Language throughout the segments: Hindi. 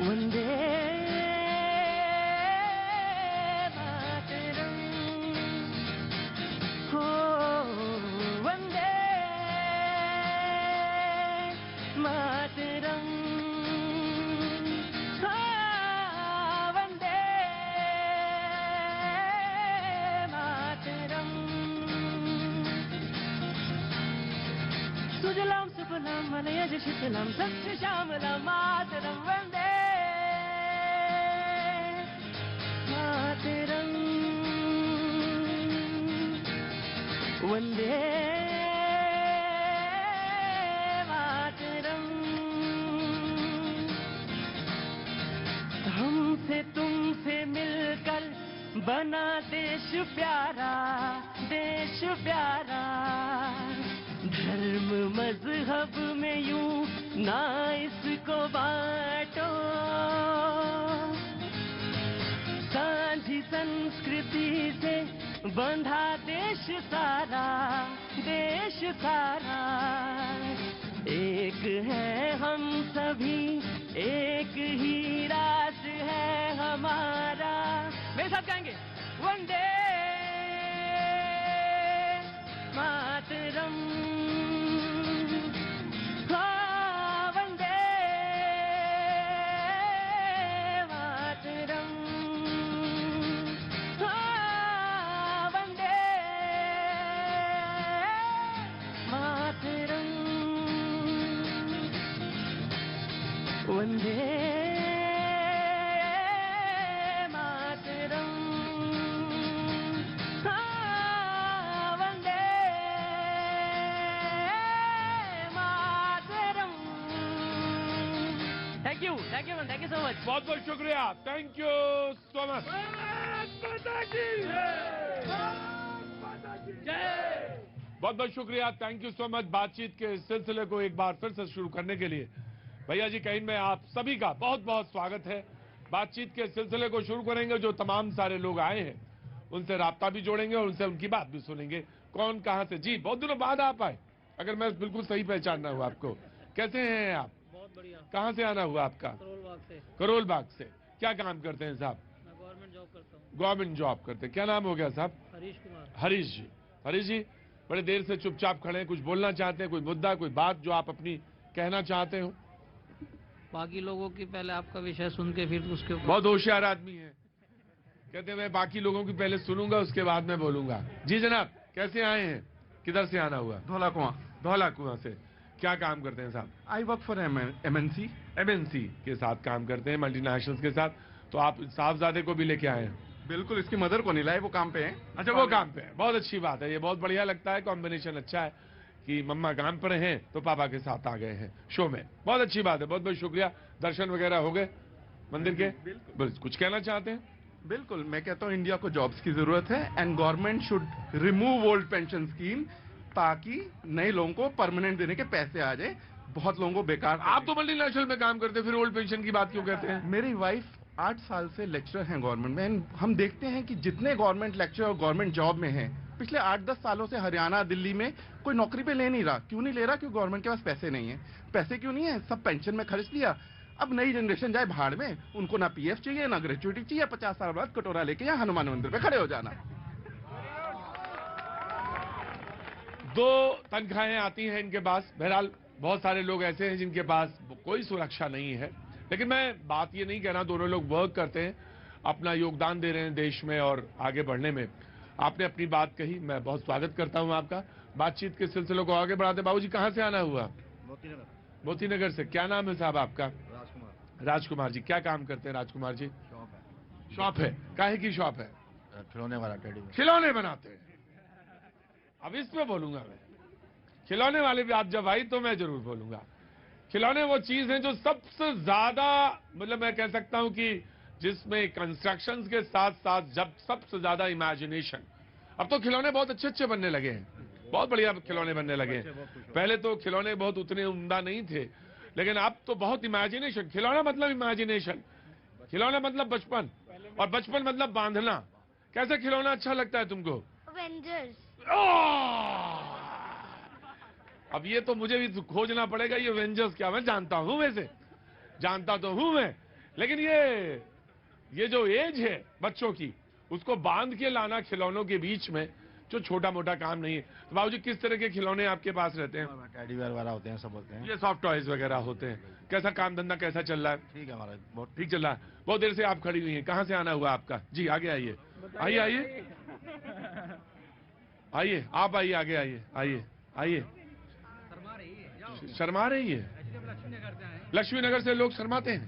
वंदे मातरम, हो वंदे मातरम, हो वंदे मातरम। सुजलाम सुफलाम मलयज शीतलाम सस्य श्यामलाम मातरम, वंदे मातरम, वंदे मातरम। हमसे तुमसे मिलकर बना देश प्यारा, देश प्यारा। धर्म मजहब में यूं ना इसको बांटो, सांझी संस्कृति से बंधा देश सारा, देश सारा। एक है हम सभी, एक ही राष्ट्र है हमारा। मेरे साथ गाएंगे, वंदे मातरम, हाँ वंदे मातरम, हाँ वंदे मातरम, वंदे मातरम, हाँ Vande Mataram. Thank you so much. बहुत बहुत शुक्रिया, थैंक यू सो मच। बहुत बहुत शुक्रिया, थैंक यू सो मच। बातचीत के इस सिलसिले को एक बार फिर से शुरू करने के लिए भैया जी कहीं में आप सभी का बहुत बहुत स्वागत है। बातचीत के सिलसिले को शुरू करेंगे, जो तमाम सारे लोग आए हैं उनसे राब्ता भी जोड़ेंगे और उनसे उनकी बात भी सुनेंगे। कौन कहां से? जी, बहुत दिनों बाद आप आए, अगर मैं बिल्कुल सही पहचानना हुआ आपको। कैसे हैं आप? बहुत बढ़िया। कहां से आना हुआ आपका? करोल बाग से। करोल बाग से। क्या काम करते हैं साहब? मैं गवर्नमेंट जॉब करता हूँ। गवर्नमेंट जॉब करते हैं। क्या नाम हो गया साहब? हरीश कुमार। हरीश जी। हरीश जी बड़े देर से चुपचाप खड़े हैं, कुछ बोलना चाहते हैं? कोई मुद्दा, कोई बात जो आप अपनी कहना चाहते हो? बाकी लोगों की पहले आपका विषय सुन के फिर उसके ऊपर। बहुत होशियार आदमी है, कहते हैं मैं बाकी लोगों की पहले सुनूंगा उसके बाद में बोलूंगा। जी जनाब, कैसे आए हैं? किधर से आना हुआ? धौला कुआं। धौला कुआं से। क्या काम करते हैं साहब? I work for MNC। MNC के साथ काम करते हैं, मल्टीनेशनल्स के साथ। तो आप साहबजादे को भी लेके आए हैं? बिल्कुल, इसकी मदर को नहीं लाए, वो काम पे है। अच्छा, वो काम पे है, बहुत अच्छी बात है। ये बहुत बढ़िया लगता है, कॉम्बिनेशन अच्छा है कि मम्मा काम पर हैं तो पापा के साथ आ गए हैं शो में। बहुत अच्छी बात है, बहुत बहुत शुक्रिया। दर्शन वगैरह हो गए मंदिर के? बिल्कुल। कुछ कहना चाहते हैं? बिल्कुल, मैं कहता हूँ इंडिया को जॉब्स की जरूरत है and government should remove old pension scheme, ताकि नए लोगों को परमानेंट देने के पैसे आ जाए। बहुत लोगों को बेकार। आप तो मल्टीनेशनल में काम करते हैं, फिर ओल्ड पेंशन की बात क्यों कहते हैं? मेरी वाइफ 8 साल से लेक्चरर हैं गवर्नमेंट में। And हम देखते हैं कि जितने गवर्नमेंट लेक्चर और गवर्नमेंट जॉब में हैं, पिछले 8-10 सालों से हरियाणा, दिल्ली में कोई नौकरी पे ले नहीं रहा। क्यों नहीं ले रहा? क्योंकि गवर्नमेंट के पास पैसे नहीं है। पैसे क्यों नहीं है? सब पेंशन में खर्च लिया। अब नई जनरेशन जाए भाड़ में, उनको ना PF चाहिए ना ग्रेचुइटी चाहिए। 50 साल बाद कटोरा लेके यहाँ हनुमान मंदिर पे खड़े हो जाना। 2 तनख्वाहें आती हैं इनके पास। बहरहाल बहुत सारे लोग ऐसे हैं जिनके पास कोई सुरक्षा नहीं है। लेकिन मैं बात ये नहीं कहना, दोनों लोग वर्क करते हैं, अपना योगदान दे रहे हैं देश में और आगे बढ़ने में। आपने अपनी बात कही, मैं बहुत स्वागत करता हूं आपका। बातचीत के सिलसिले को आगे बढ़ाते। बाबूजी कहां से आना हुआ? मोती नगर से। क्या नाम है साहब आपका? राजकुमार। राजकुमार जी। क्या काम करते हैं राजकुमार जी? शॉप है। शॉप है। काहे की शॉप है? खिलौने वाला टेडी। खिलौने बनाते हैं। अब इसमें बोलूंगा मैं, खिलौने वाले भी आप जब आई तो मैं जरूर बोलूंगा। खिलौने वो चीज है जो सबसे ज्यादा, मतलब मैं कह सकता हूं कि जिसमें कंस्ट्रक्शंस के साथ साथ जब सबसे ज्यादा इमेजिनेशन। अब तो खिलौने बहुत अच्छे अच्छे बनने लगे हैं, बहुत बढ़िया खिलौने बनने लगे हैं। पहले तो खिलौने बहुत उतने उम्दा नहीं थे, लेकिन अब तो बहुत इमेजिनेशन। खिलौना मतलब इमेजिनेशन, खिलौना मतलब बचपन, और बचपन मतलब बांधना। कैसे खिलौना अच्छा लगता है तुमको? एवेंजर्स। अब ये तो मुझे भी खोजना पड़ेगा, ये एवेंजर्स क्या, मैं जानता हूं, वैसे जानता तो हूं मैं, लेकिन ये जो एज है बच्चों की, उसको बांध के लाना खिलौनों के बीच में, जो छोटा मोटा काम नहीं है। तो बाबूजी, किस तरह के खिलौने आपके पास रहते हैं? टेडी बियर वगैरह होते हैं, सब होते हैं। ये सॉफ्ट टॉयज वगैरह होते हैं। कैसा काम धंधा कैसा चल रहा है? ठीक है हमारा, बहुत ठीक चल रहा है। बहुत देर से आप खड़ी हुई हैं, कहाँ से आना हुआ आपका? जी आगे आइए, आइए आइए आइए, आप आइए, आगे आइए, आइए आइए। शर्मा रही है? लक्ष्मी नगर से लोग शर्माते हैं।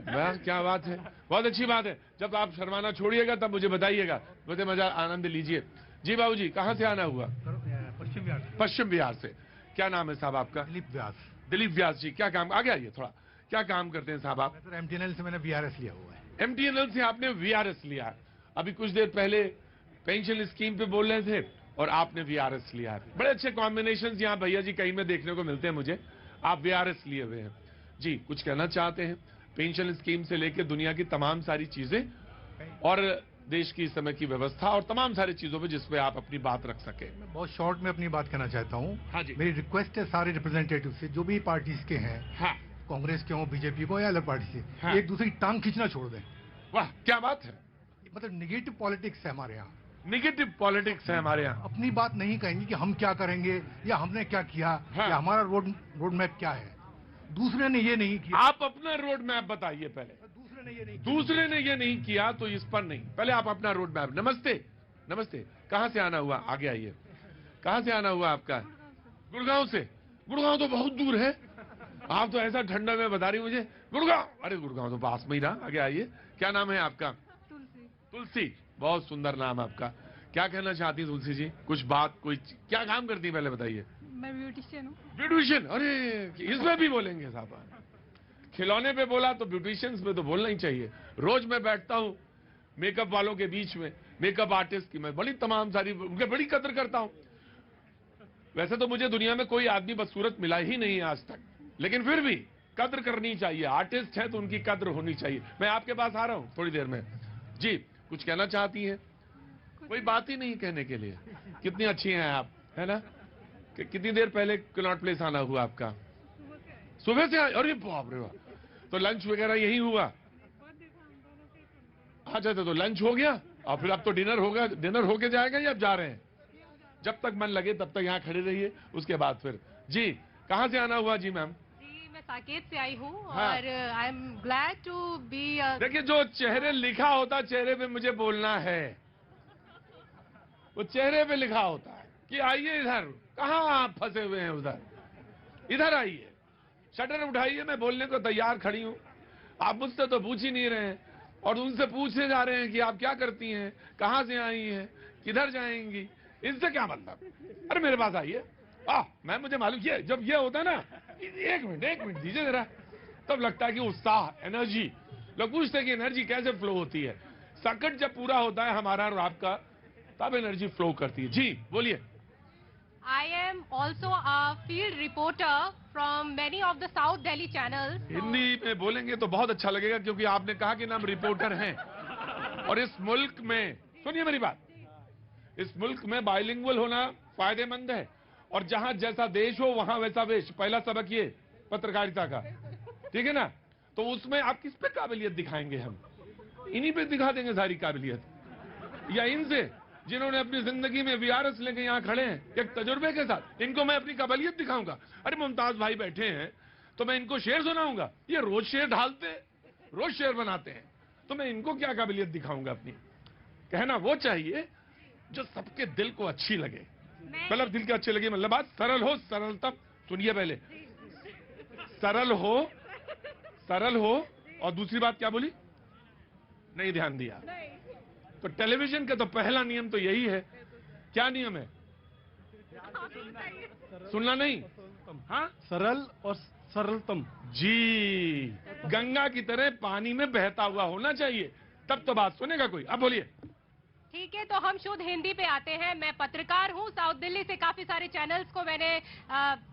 वाह, क्या बात है, बहुत अच्छी बात है। जब आप शर्माना छोड़िएगा तब मुझे बताइएगा, मुझे मजा आनंद लीजिए। जी बाबूजी, कहाँ से आना हुआ? पश्चिम बिहार से। पश्चिम बिहार से। क्या नाम है साहब आपका? दिलीप व्यास। दिलीप व्यास जी, क्या काम, आगे आइए थोड़ा, क्या काम करते हैं साहब आप? मैं तो एमटीएनएल से मैंने वीआरएस लिया हुआ है। एमटीएनएल से आपने वीआरएस लिया। अभी कुछ देर पहले पेंशन स्कीम पे बोल रहे थे और आपने वीआरएस लिया है। बड़े अच्छे कॉम्बिनेशन यहाँ भैया जी कहीं में देखने को मिलते हैं मुझे। आप वीआरएस लिए हुए हैं जी, कुछ कहना चाहते हैं? पेंशन स्कीम से लेकर दुनिया की तमाम सारी चीजें और देश की इस समय की व्यवस्था और तमाम सारी चीजों पे जिसपे आप अपनी बात रख सके। मैं बहुत शॉर्ट में अपनी बात कहना चाहता हूँ। हाँ जी। मेरी रिक्वेस्ट है सारे रिप्रेजेंटेटिव से, जो भी पार्टीज के हैं, हाँ, कांग्रेस के हो, बीजेपी को या अलग पार्टी से, हाँ। एक दूसरे की टांग खींचना छोड़ दें। वाह क्या बात है, मतलब निगेटिव पॉलिटिक्स है हमारे यहाँ। निगेटिव पॉलिटिक्स है हमारे यहाँ। अपनी बात नहीं कहेंगे कि हम क्या करेंगे या हमने क्या किया, हाँ। या हमारा रोड मैप क्या है। दूसरे ने ये नहीं किया। आप अपना रोड मैप बताइए पहले। दूसरे ने ये नहीं किया। दूसरे ने ये नहीं किया तो इस पर नहीं, पहले आप अपना रोड मैप। नमस्ते, नमस्ते, कहाँ से आना हुआ? आगे आइए। कहाँ से आना हुआ आपका? गुड़गांव से। गुड़गांव तो बहुत दूर है, आप तो ऐसा ठंडा में बता रही मुझे गुड़गांव। अरे गुड़गांव तो पास में ही रहा। आगे आइए, क्या नाम है आपका? तुलसी। तुलसी, बहुत सुंदर नाम आपका। क्या कहना चाहती है तुलसी जी? कुछ बात, कोई क्या काम करती है पहले बताइए? मैं ब्यूटिशियन हूँ। ब्यूटिशियन, अरे इसमें भी बोलेंगे साहब। खिलौने पे बोला तो ब्यूटिशियंस पे तो बोलना ही चाहिए। रोज मैं बैठता हूँ मेकअप वालों के बीच में, मेकअप आर्टिस्ट की मैं बड़ी तमाम सारी उनके बड़ी कदर करता हूँ। वैसे तो मुझे दुनिया में कोई आदमी बदसूरत मिला ही नहीं आज तक, लेकिन फिर भी कद्र करनी चाहिए। आर्टिस्ट है तो उनकी कद्र होनी चाहिए। मैं आपके पास आ रहा हूँ थोड़ी देर में। जी, कुछ कहना चाहती हैं? कोई बात ही नहीं कहने के लिए। कितनी अच्छी हैं आप, है ना? कितनी देर पहले कनॉट प्लेस आना हुआ आपका? सुबह से? अरे बाप रे बाप, तो लंच वगैरह यही हुआ? अच्छा, तो लंच हो गया और फिर अब तो डिनर होगा। डिनर होके जाएगा या अब जा रहे हैं? जब तक मन लगे तब तक यहाँ खड़े रहिए, उसके बाद फिर। जी, कहाँ से आना हुआ जी मैम? जी, मैं साकेत से आई हूँ। हाँ। और I am glad to be. देखिए, जो चेहरे लिखा होता चेहरे पे मुझे बोलना है, वो चेहरे पे लिखा होता है कि आइए इधर। कहाँ आप फंसे हुए हैं उधर? इधर आइए, शटर उठाइए, मैं बोलने को तैयार खड़ी हूँ। आप मुझसे तो पूछ ही नहीं रहे हैं और उनसे पूछने जा रहे हैं कि आप क्या करती हैं, कहाँ से आई हैं, किधर जाएंगी। इससे क्या मतलब? अरे मेरे पास आइए। मैं मुझे मालूम, ये जब ये होता है ना, एक मिनट दीजिए जरा, तब लगता है कि उत्साह, एनर्जी। लोग पूछते हैं कि एनर्जी कैसे फ्लो होती है। सर्किट जब पूरा होता है हमारा और आपका, तब एनर्जी फ्लो करती है। जी बोलिए। I am also a field reporter from many of the South Delhi channels. Hindi में बोलेंगे तो बहुत अच्छा लगेगा, क्योंकि आपने कहा कि नाम रिपोर्टर हैं। और इस मुल्क में, सुनिए मेरी बात, इस मुल्क में बाइलिंगुअल होना फायदेमंद है। और जहां जैसा देश हो वहां वैसा वेश। पहला सबक ये पत्रकारिता का, ठीक है ना? तो उसमें आप किस पे काबिलियत दिखाएंगे? हम इन्हीं पे दिखा देंगे सारी काबिलियत, या इनसे जिन्होंने अपनी जिंदगी में वीआरएस लेके यहाँ खड़े हैं एक तजुर्बे के साथ, इनको मैं अपनी काबिलियत दिखाऊंगा? अरे मुमताज भाई बैठे हैं तो मैं इनको शेर सुनाऊंगा? ये रोज शेर ढालते, रोज शेर बनाते हैं, तो मैं इनको क्या काबिलियत दिखाऊंगा अपनी? कहना वो चाहिए जो सबके दिल को अच्छी लगे। मतलब दिल के अच्छे लगे, मतलब बात सरल हो, सरलतम। सुनिए पहले, सरल हो और दूसरी बात क्या बोली? नहीं ध्यान दिया। तो टेलीविजन का तो पहला नियम तो यही है। क्या नियम है? सुनना नहीं? हाँ, सरल और सरलतम। जी, गंगा की तरह पानी में बहता हुआ होना चाहिए, तब तो बात सुनेगा कोई। अब बोलिए। ठीक है, तो हम शुद्ध हिंदी पे आते हैं। मैं पत्रकार हूँ, साउथ दिल्ली से काफी सारे चैनल्स को मैंने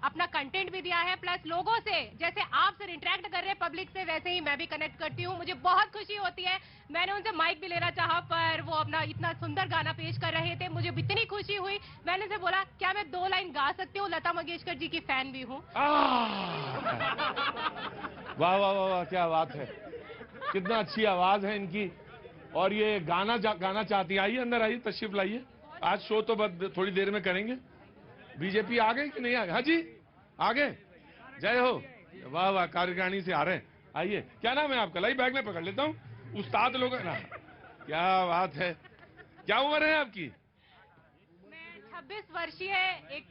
अपना कंटेंट भी दिया है, प्लस लोगों से, जैसे आप सर इंटरेक्ट कर रहे हैं पब्लिक से, वैसे ही मैं भी कनेक्ट करती हूँ। मुझे बहुत खुशी होती है। मैंने उनसे माइक भी लेना चाहा, पर वो अपना इतना सुंदर गाना पेश कर रहे थे, मुझे इतनी खुशी हुई। मैंने उनसे बोला, क्या मैं 2 लाइन गा सकती हूँ? लता मंगेशकर जी की फैन भी हूँ। वाह वाह वाह वाह, क्या बात है, कितना अच्छी आवाज है इनकी। और ये गाना चाहती हैं। आइए अंदर आइए, तशरीफ लाइए। आज शो तो बस थोड़ी देर में करेंगे। बीजेपी आ गई कि नहीं आ गई? हाँ जी आ गए, जय हो। वाह वाह, कार्यकारिणी से आ रहे हैं। आइए, क्या नाम है आपका? लाई बैग में पकड़ लेता हूँ, उस्ताद लोग है ना। क्या बात है, क्या उम्र है आपकी? मैं 26 वर्षीय एक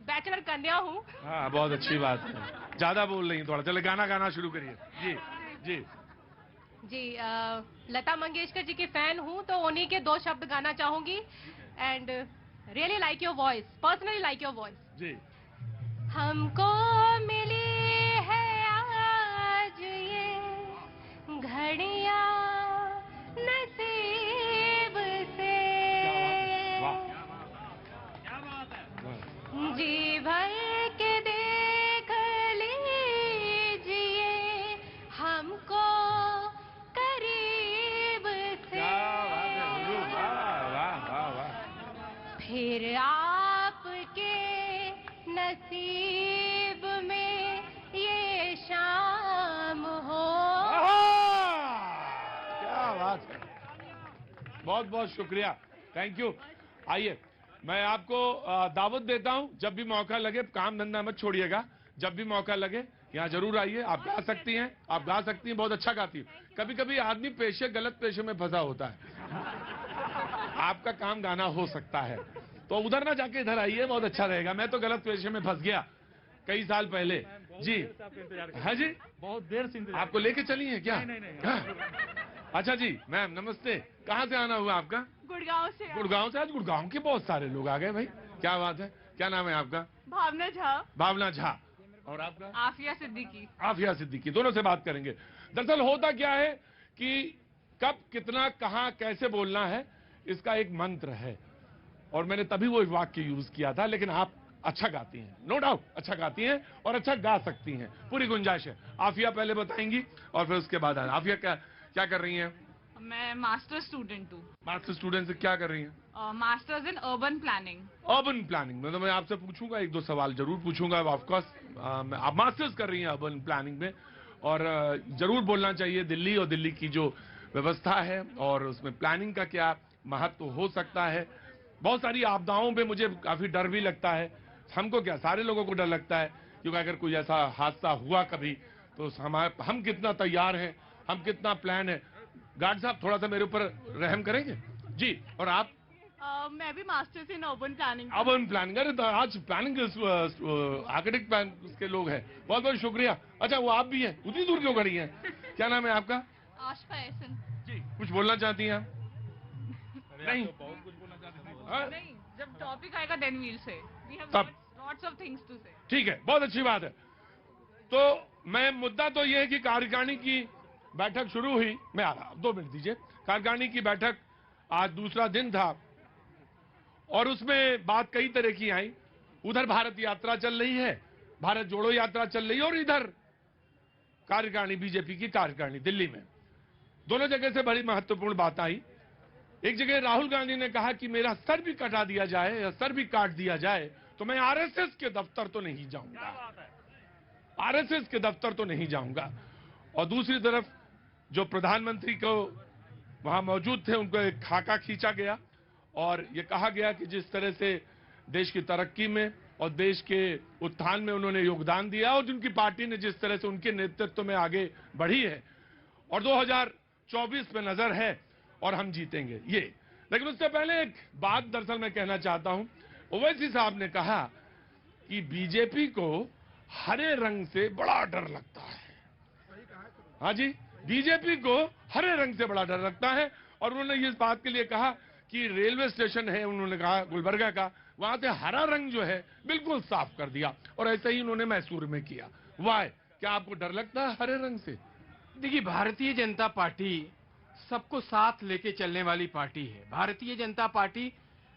बैचलर कन्या हूँ। हाँ बहुत अच्छी बात है, ज्यादा बोल रही हैं थोड़ा। चले गाना गाना शुरू करिए। जी जी जी लता मंगेशकर जी की फैन हूँ, तो उन्हीं के 2 शब्द गाना चाहूंगी। And really like your voice, personally like your voice. जी। हमको मिली है आज ये घड़ियां नसीब से, जी भर के देख लीजिए हमको करीब से, फिर आपके नसीब में ये शाम हो। क्या बात है, बहुत बहुत शुक्रिया, थैंक यू। आइए, मैं आपको दावत देता हूं, जब भी मौका लगे, काम धंधा मत छोड़िएगा, जब भी मौका लगे यहाँ जरूर आइए। आप गा सकती हैं, आप गा सकती हैं, बहुत अच्छा गाती हैं। कभी कभी आदमी गलत पेशे में फंसा होता है, आपका काम गाना हो सकता है, तो उधर ना जाके इधर आइए, बहुत अच्छा रहेगा। मैं तो गलत पेशे में फंस गया कई साल पहले। जी हाँ जी, बहुत देर से इंतजार। आपको लेके चली है क्या? नहीं। अच्छा जी, मैम नमस्ते, कहाँ से आना हुआ आपका? गुड़गांव से। गुड़गांव से। आज गुड़गांव के बहुत सारे लोग आ गए भाई, क्या बात है। क्या नाम है आपका? भावना झा। भावना झा। और आपका? आफिया सिद्दीकी। आफिया सिद्दीकी। दोनों से बात करेंगे। दरअसल होता क्या है कि कब कितना कहाँ कैसे बोलना है, इसका एक मंत्र है, और मैंने तभी वो वाक्य यूज किया था। लेकिन आप अच्छा गाती हैं, नो डाउट अच्छा गाती हैं और अच्छा गा सकती हैं, पूरी गुंजाइश है। आफिया पहले बताएंगी और फिर उसके बाद आफिया क्या कर रही हैं? मैं मास्टर स्टूडेंट हूँ। मास्टर स्टूडेंट से क्या कर रही हैं? Masters in urban planning. Urban planning में तो मैं आपसे पूछूंगा, 1-2 सवाल जरूर पूछूंगा। ऑफकोर्स आप मास्टर्स कर रही हैं अर्बन प्लानिंग में, और जरूर बोलना चाहिए दिल्ली और दिल्ली की जो व्यवस्था है और उसमें प्लानिंग का क्या महत्व हो सकता है। बहुत सारी आपदाओं पे मुझे काफी डर भी लगता है। हमको क्या, सारे लोगों को डर लगता है, क्योंकि अगर कोई ऐसा हादसा हुआ कभी तो हम कितना तैयार हैं, हम कितना प्लान है। गार्ड साहब थोड़ा सा मेरे ऊपर रहम करेंगे जी। और आप? मैं भी masters in urban planning. Urban planning, अरे आज प्लानिंग आर्किटेक्ट के लोग हैं, बहुत बहुत शुक्रिया। अच्छा वो आप भी हैं, उतनी दूर क्यों खड़ी हैं? क्या नाम है आपका? आशफा एहसन जी। कुछ बोलना चाहती हैं आप? नहीं, बहुत कुछ बोलना चाहते हैं। हाँ? नहीं, जब टॉपिक आएगा देन वील से। वी हैव तब लॉट्स ऑफ थिंग्स टू से। ठीक है, बहुत अच्छी बात है। तो मैं मुद्दा तो ये है कि कार्यकारिणी की बैठक शुरू हुई। मैं आ रहा, 2 मिनट दीजिए। कार्यकारिणी की बैठक आज दूसरा दिन था और उसमें बात कई तरह की आई। उधर भारत यात्रा चल रही है, भारत जोड़ो यात्रा चल रही है, और इधर कार्यकारिणी, बीजेपी की कार्यकारिणी दिल्ली में। दोनों जगह से बड़ी महत्वपूर्ण बात आई। एक जगह राहुल गांधी ने कहा कि मेरा सर भी कटा दिया जाए या सर भी काट दिया जाए तो मैं आरएसएस के दफ्तर तो नहीं जाऊंगा, आरएसएस के दफ्तर तो नहीं जाऊंगा। और दूसरी तरफ जो प्रधानमंत्री को वहां मौजूद थे, उनको एक खाका खींचा गया और ये कहा गया कि जिस तरह से देश की तरक्की में और देश के उत्थान में उन्होंने योगदान दिया और जिनकी पार्टी ने जिस तरह से उनके नेतृत्व में आगे बढ़ी है, और 2024 में नजर है और हम जीतेंगे ये। लेकिन उससे पहले एक बात दरअसल मैं कहना चाहता हूं। ओवैसी साहब ने कहा कि बीजेपी को हरे रंग से बड़ा डर लगता है। हाँ जी, बीजेपी को हरे रंग से बड़ा डर लगता है। और उन्होंने इस बात के लिए कहा कि रेलवे स्टेशन है, उन्होंने कहा गुलबर्गा का, वहां से हरा रंग जो है बिल्कुल साफ कर दिया, और ऐसा ही उन्होंने मैसूर में किया। वाह, क्या आपको डर लगता है हरे रंग से? देखिए, भारतीय जनता पार्टी सबको साथ लेके चलने वाली पार्टी है। भारतीय जनता पार्टी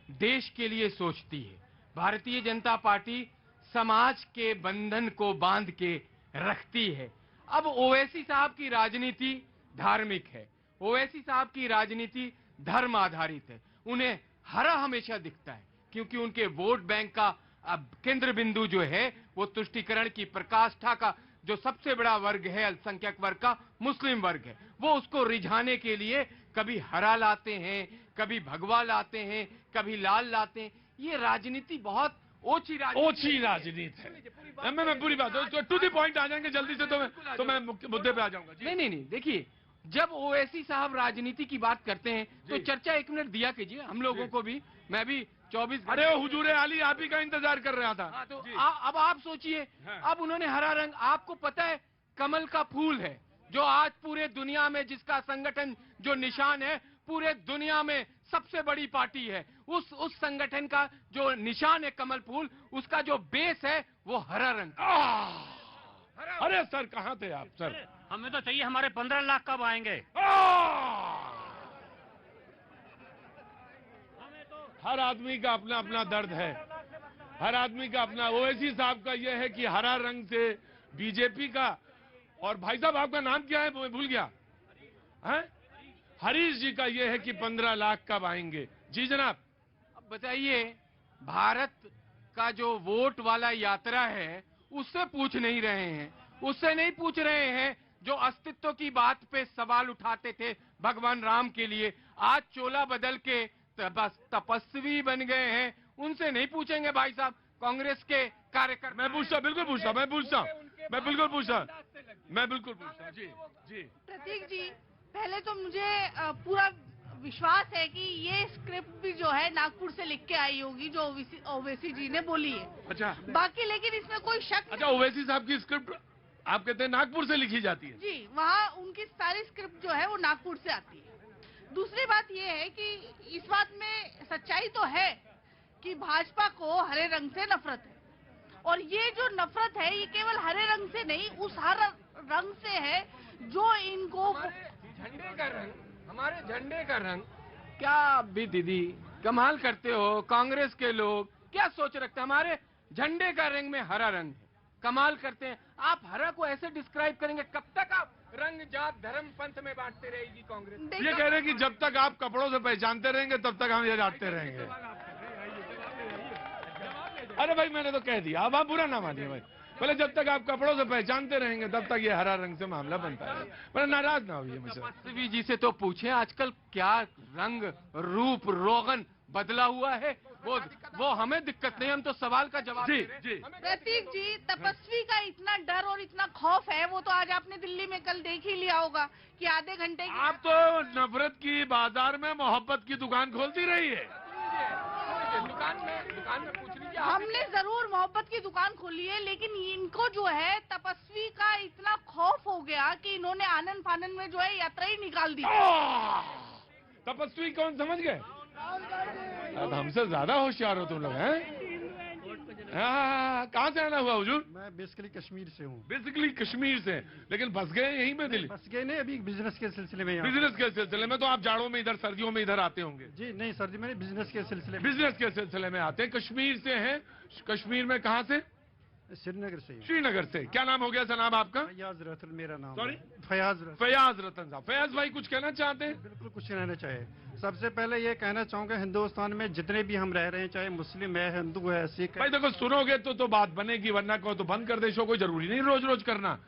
देश के लिए सोचती है। भारतीय जनता पार्टी समाज के बंधन को बांध के रखती है। अब ओवैसी साहब की राजनीति धार्मिक है, ओवैसी साहब की राजनीति धर्म आधारित है। उन्हें हरा हमेशा दिखता है क्योंकि उनके वोट बैंक का अब केंद्र बिंदु जो है वो तुष्टीकरण की प्रकाष्ठा का जो सबसे बड़ा वर्ग है अल्पसंख्यक वर्ग का, मुस्लिम वर्ग है, वो उसको रिझाने के लिए कभी हरा लाते हैं, कभी भगवा लाते हैं, कभी लाल लाते हैं। ये राजनीति बहुत ओछी राजनीति है। मैं पूरी बात टू द पॉइंट आ जाएंगे जल्दी से, तो मैं मुद्दे पे आ जाऊंगा। नहीं, देखिए, जब ओवैसी साहब राजनीति की बात करते हैं तो चर्चा 1 मिनट दिया कीजिए हम लोगों को भी। मैं भी 24 अरे हुजूर आली आप ही का इंतजार कर रहा था। तो अब आप सोचिए, अब उन्होंने हरा रंग, आपको पता है कमल का फूल है जो आज पूरे दुनिया में, जिसका संगठन जो निशान है पूरे दुनिया में सबसे बड़ी पार्टी है, उस संगठन का जो निशान है कमल फूल, उसका जो बेस है वो हरा रंग। अरे सर कहाँ थे आप सर? हमें तो चाहिए, हमारे 15 लाख कब आएंगे? हर आदमी का अपना अपना दर्द है, हर आदमी का अपना। ओवैसी साहब का यह है कि हरा रंग से बीजेपी का, और भाई साहब आपका नाम क्या है मैं भूल गया, हैं? हरीश जी का यह है कि 15 लाख कब आएंगे। जी जनाब। अब बताइए, भारत का जो वोट वाला यात्रा है उससे पूछ नहीं रहे हैं, उससे नहीं पूछ रहे हैं जो अस्तित्व की बात पे सवाल उठाते थे भगवान राम के लिए, आज चोला बदल के तपस्वी बन गए हैं, उनसे नहीं पूछेंगे भाई साहब कांग्रेस के कार्यकर्ता। मैं पूछता, बिल्कुल पूछता, मैं बिल्कुल पूछता। जी प्रतीक जी, पहले तो मुझे पूरा विश्वास है कि ये स्क्रिप्ट भी जो है नागपुर से लिख के आई होगी जो ओवैसी जी ने बोली है। अच्छा, बाकी लेकिन इसमें कोई शक अच्छा, ओवैसी साहब की स्क्रिप्ट आप कहते हैं नागपुर से लिखी जाती है? जी, वहाँ उनकी सारी स्क्रिप्ट जो है वो नागपुर से आती है। दूसरी बात ये है कि इस बात में सच्चाई तो है कि भाजपा को हरे रंग से नफरत है, और ये जो नफरत है ये केवल हरे रंग से नहीं, उस हर रंग से है जो इनको झंडे का रंग, हमारे झंडे का रंग। क्या भी दीदी कमाल करते हो, कांग्रेस के लोग क्या सोच रखते हैं, हमारे झंडे का रंग में हरा रंग है, कमाल करते हैं। आप हरा को ऐसे डिस्क्राइब करेंगे, कब तक आप रंग जात धर्म पंथ में बांटते रहेगी कांग्रेस? ये कह रहे हैं कि जब तक आप कपड़ों से पहचानते रहेंगे तब तक हम ये जानते रहेंगे। अरे भाई मैंने तो कह दिया, अब आप बुरा ना मानिए भाई। पहले जब तक आप कपड़ों से पहचानते रहेंगे तब तक ये हरा रंग से मामला बनता है। पर नाराज ना होइए मुझसे। तपस्वी जी से तो पूछें आजकल क्या रंग रूप रोगन बदला हुआ है, वो हमें दिक्कत नहीं, हम तो सवाल का जवाब जी। प्रतीक जी, तपस्वी का इतना डर और इतना खौफ है, वो तो आज आपने दिल्ली में कल देख ही लिया होगा कि आधे घंटे की आप तो नफरत की बाजार में मोहब्बत की दुकान खोलती रही है। दुकान में पूछ लीजिए। हमने जरूर मोहब्बत की दुकान खोली है, लेकिन इनको जो है तपस्वी का इतना खौफ हो गया कि इन्होंने आनंद फानंद में जो है यात्रा ही निकाल दी। तपस्वी कौन समझ गए? अब हमसे ज्यादा होशियार हो तुम लोग हैं। कहाँ से आना हुआ हुजूर? मैं बेसिकली कश्मीर से हूँ। बेसिकली कश्मीर से, लेकिन बस गए यहीं पे दिल्ली? बस गए नहीं, अभी बिजनेस के सिलसिले में। बिजनेस के सिलसिले में? तो आप जाड़ों में इधर, सर्दियों में इधर आते होंगे? जी नहीं सर जी, मैंने बिजनेस के सिलसिले में। बिजनेस के सिलसिले में आते हैं। कश्मीर से हैं? कश्मीर में कहाँ से? श्रीनगर से। श्रीनगर से। क्या नाम हो गया जनाब आपका? फयाज रतन मेरा नाम। सॉरी? फयाज रतन। फयाज रतन साहब। फयाज भाई कुछ कहना चाहते हैं? बिल्कुल कुछ कहना चाहिए। सबसे पहले ये कहना चाहूंगा, हिंदुस्तान में जितने भी हम रह रहे हैं, चाहे मुस्लिम है, हिंदू है, सिख है। भाई देखो, सुनोगे तो बात बनेगी, वरना कहो तो बंद कर दे शो। कोई जरूरी नहीं रोज रोज करना।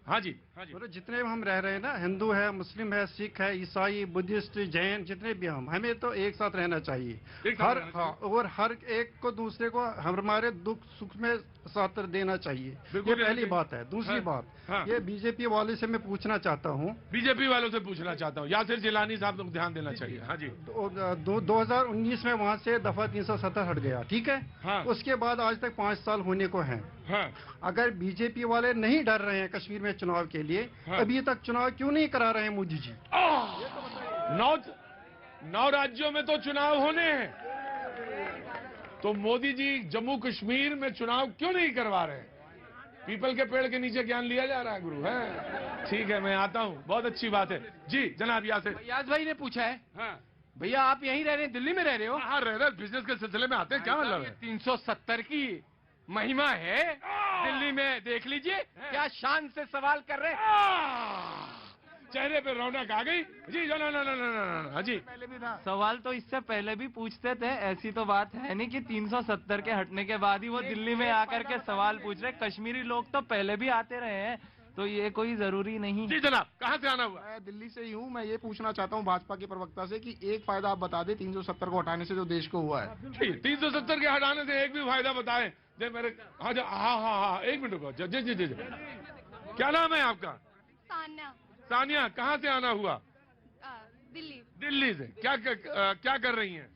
हाँ जी। तो जितने भी हम रह रहे हैं ना, हिंदू है, मुस्लिम है, सिख है, ईसाई, बुद्धिस्ट, जैन, जितने भी हमें तो एक साथ रहना चाहिए। और हर एक को दूसरे को हमारे दुख सुख में साथ देना चाहिए। ये पहली बात है। दूसरी बात, ये बीजेपी वाले से मैं पूछना चाहता हूँ, बीजेपी वालों से पूछना चाहता हूँ, यासिर जिलानी साहब को ध्यान देना चाहिए। हाँ जी। 2019 में वहाँ से दफा 370 हट गया, ठीक है। हाँ। उसके बाद आज तक 5 साल होने को हैं। हाँ। अगर बीजेपी वाले नहीं डर रहे हैं कश्मीर में चुनाव के लिए, अभी तक चुनाव क्यों नहीं करा रहे हैं मोदी जी? 9 राज्यों में तो चुनाव होने हैं, तो मोदी जी जम्मू कश्मीर में चुनाव क्यों नहीं करवा रहे हैं? पीपल के पेड़ के नीचे ज्ञान लिया जा रहा है गुरु। है ठीक है, मैं आता हूँ, बहुत अच्छी बात है। जी जनाब यासिर। यास भाई ने पूछा है। हाँ भैया आप यहीं रह रहे हैं, दिल्ली में रह रहे हो? हाँ रह रहे, बिजनेस के सिलसिले में आते हैं। क्या मतलब है? 370 की महिमा है दिल्ली में, देख लीजिए क्या शान से सवाल कर रहे हैं। चेहरे पे रौनक आ गई जी। ना ना ना ना ना ना जी। सवाल तो इससे पहले भी पूछते थे, ऐसी तो बात है नहीं कि 370 के हटने के बाद ही वो दिल्ली में आकर के सवाल पूछ रहे। कश्मीरी लोग तो पहले भी आते रहे हैं, तो ये कोई जरूरी नहीं। जी जनाब, कहाँ से आना हुआ? मैं दिल्ली से ही हूँ। मैं ये पूछना चाहता हूँ भाजपा के प्रवक्ता से कि एक फायदा आप बता दें 370 को हटाने से जो देश को हुआ है। जी 370 के हटाने से एक भी फायदा बताएं। जे मेरे हाँ हाँ हाँ 1 मिनट रुको। जी जी जी जी, क्या नाम है आपका? सान्या, सानिया, कहाँ से आना हुआ? दिल्ली, दिल्ली से। क्या कर रही हैं?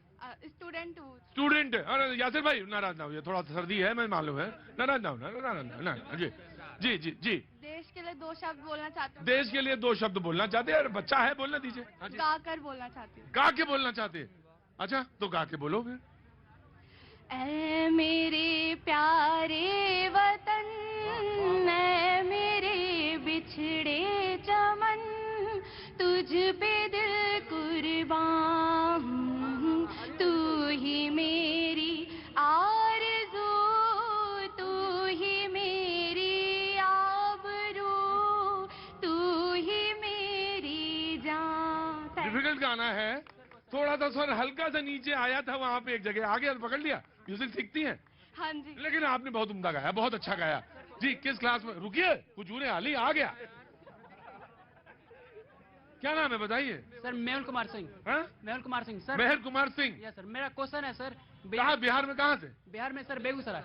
स्टूडेंट हूँ। स्टूडेंट है। अरे यासिर भाई नाराज ना हो, थोड़ा सर्दी है, मैं मालूम है। नाराज ना हो ना। जी जी जी जी। देश के लिए 2 शब्द बोलना चाहती हूँ। देश के लिए 2 शब्द बोलना चाहते हैं? बच्चा है, बोलना दीजिए। गा कर बोलना चाहती हूँ। गा के बोलना चाहते हैं? अच्छा, तो गा के बोलो फिर। ऐ मेरे प्यारे वतन, ऐ मेरे बिछड़े चमन, तुझ पे दिल कुर्बान, तू ही मेरी आरज़ू, तू ही मेरी आबरू, तू ही मेरी जान। डिफिकल्ट गाना है, थोड़ा सा स्वर हल्का सा नीचे आया था वहाँ पे एक जगह, आगे पकड़ लिया। म्यूजिक सीखती हैं? हाँ जी। लेकिन आपने बहुत उम्दा गाया, बहुत अच्छा गाया जी। किस क्लास में? रुकिए, कुछ उन्हें हाली आ गया। क्या नाम है बताइए? सर मेहुल कुमार सिंह। हाँ? मेहुल कुमार सिंह सर। मेहर कुमार सिंह। यस सर, मेरा क्वेश्चन है सर। कहाँ? बिहार में कहाँ से? बिहार में सर बेगूसराय।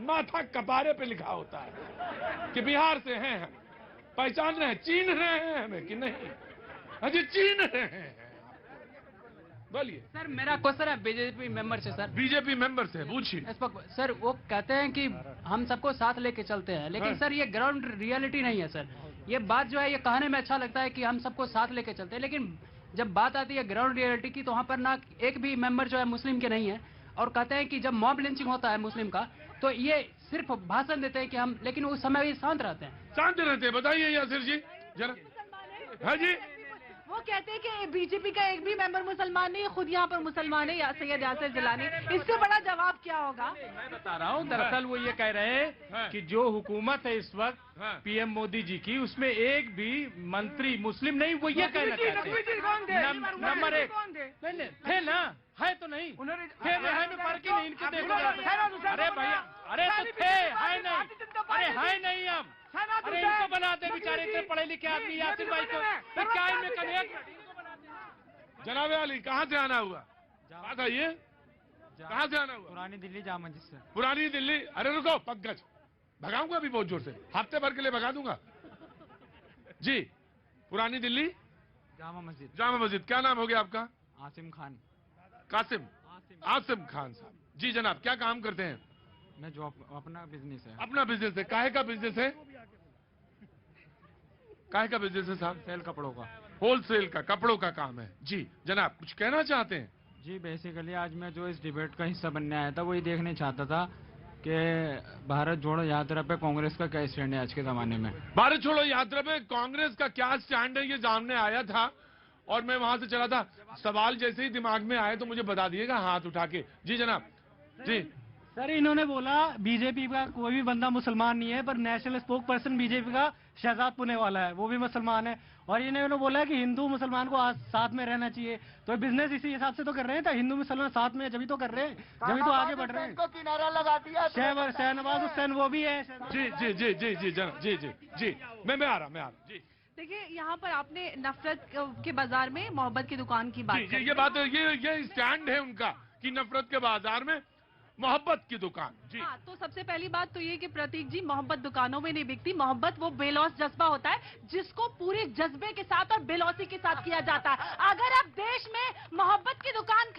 माथा कपारे पे लिखा होता है कि बिहार से हैं हम। पहचान रहे हैं, चीन रहे हैं हमें कि नहीं? अजी चीन रहे हैं। बोलिए सर, मेरा क्वेश्चन है बीजेपी मेंबर से सर। बीजेपी मेंबर से पूछिए। सर वो कहते हैं कि हम सबको साथ लेके चलते हैं, लेकिन हाँ। सर ये ग्राउंड रियलिटी नहीं है सर। ये बात जो है ये कहने में अच्छा लगता है कि हम सबको साथ लेके चलते हैं, लेकिन जब बात आती है ग्राउंड रियलिटी की तो वहाँ पर ना एक भी मेंबर जो है मुस्लिम के नहीं है। और कहते हैं कि जब मॉब लिंचिंग होता है मुस्लिम का तो ये सिर्फ भाषण देते हैं कि हम, लेकिन उस समय ये शांत रहते हैं। शांत रहते हैं? बताइए यासिर जी जरा। हाँ जी। वो कहते हैं कि बीजेपी का एक भी मेंबर मुसलमान नहीं, खुद यहाँ पर मुसलमान है, सैयद यासिर जिलानी। इससे बड़ा जवाब क्या होगा? मैं बता रहा हूँ, दरअसल वो ये कह रहे हैं कि जो हुकूमत है इस वक्त पीएम मोदी जी की, उसमें एक भी मंत्री मुस्लिम नहीं। वो ये कहना चाहते हैं नंबर 1 थे ना, है तो नहीं थे, है में फर्क ही नहीं। इनके देखो, अरे भैया, अरे तो थे, है नहीं, अरे है नहीं हम। अरे इनको बनाते बेचारे इतने पढ़े लिखे आदमी यासिर भाई को, फिर क्या इनमें कनेक्ट? जनाब अली, कहाँ से आना हुआ? बात आइए, कहाँ से आना हुआ? पुरानी दिल्ली जामा मस्जिद से। पुरानी दिल्ली। अरे रुको, पंकज भगाऊंगा अभी बहुत जोर से, हफ्ते भर के लिए भगा दूंगा जी। पुरानी दिल्ली जामा मस्जिद। जामा मस्जिद। क्या नाम हो गया आपका? आसिम खान। कासिम आसिम खान साहब जी। जनाब क्या काम करते हैं? मैं जो अपना बिजनेस है। अपना बिजनेस है? काहे का बिजनेस है? काहे का बिजनेस है साहब? सेल कपड़ों का। होलसेल का, कपड़ों का काम है जी। जनाब कुछ कहना चाहते हैं? जी बेसिकली आज मैं जो इस डिबेट का हिस्सा बनने आया था वही देखने चाहता था कि भारत जोड़ो यात्रा पे कांग्रेस का क्या स्टैंड है आज के जमाने में। भारत छोड़ो यात्रा पे कांग्रेस का क्या स्टैंड है, ये सामने आया था और मैं वहां से चला था। सवाल जैसे ही दिमाग में आए तो मुझे बता दिएगा हाथ उठा के। जी जनाब जी। सर इन्होंने बोला बीजेपी का कोई भी बंदा मुसलमान नहीं है, पर नेशनल स्पोक पर्सन बीजेपी का शहजाद पुनेवाला है, वो भी मुसलमान है। और इन्होंने बोला कि हिंदू मुसलमान को आज साथ में रहना चाहिए। तो बिजनेस इसी हिसाब से तो कर रहे हैं, तो हिंदू मुसलमान साथ में जभी तो कर रहे हैं, जभी तो आगे बढ़ रहे हैं। को किनारा लगा दिया। शहनवाज हुसैन वो भी है। जी जी जी जी जी जनाब जी जी जी। मैं आ रहा जी। देखिए यहाँ पर आपने नफरत के बाजार में मोहब्बत की दुकान की बात जी। ये बात है, ये स्टैंड है उनका कि नफरत के बाजार में मोहब्बत की दुकान जी। हाँ, तो सबसे पहली बात तो ये कि प्रतीक जी, मोहब्बत दुकानों में नहीं बिकती। मोहब्बत वो बेलौस जज्बा होता है जिसको पूरे जज्बे के साथ और बेलौसी के साथ किया जाता है। अगर आप देश में मोहब्बत की दुकान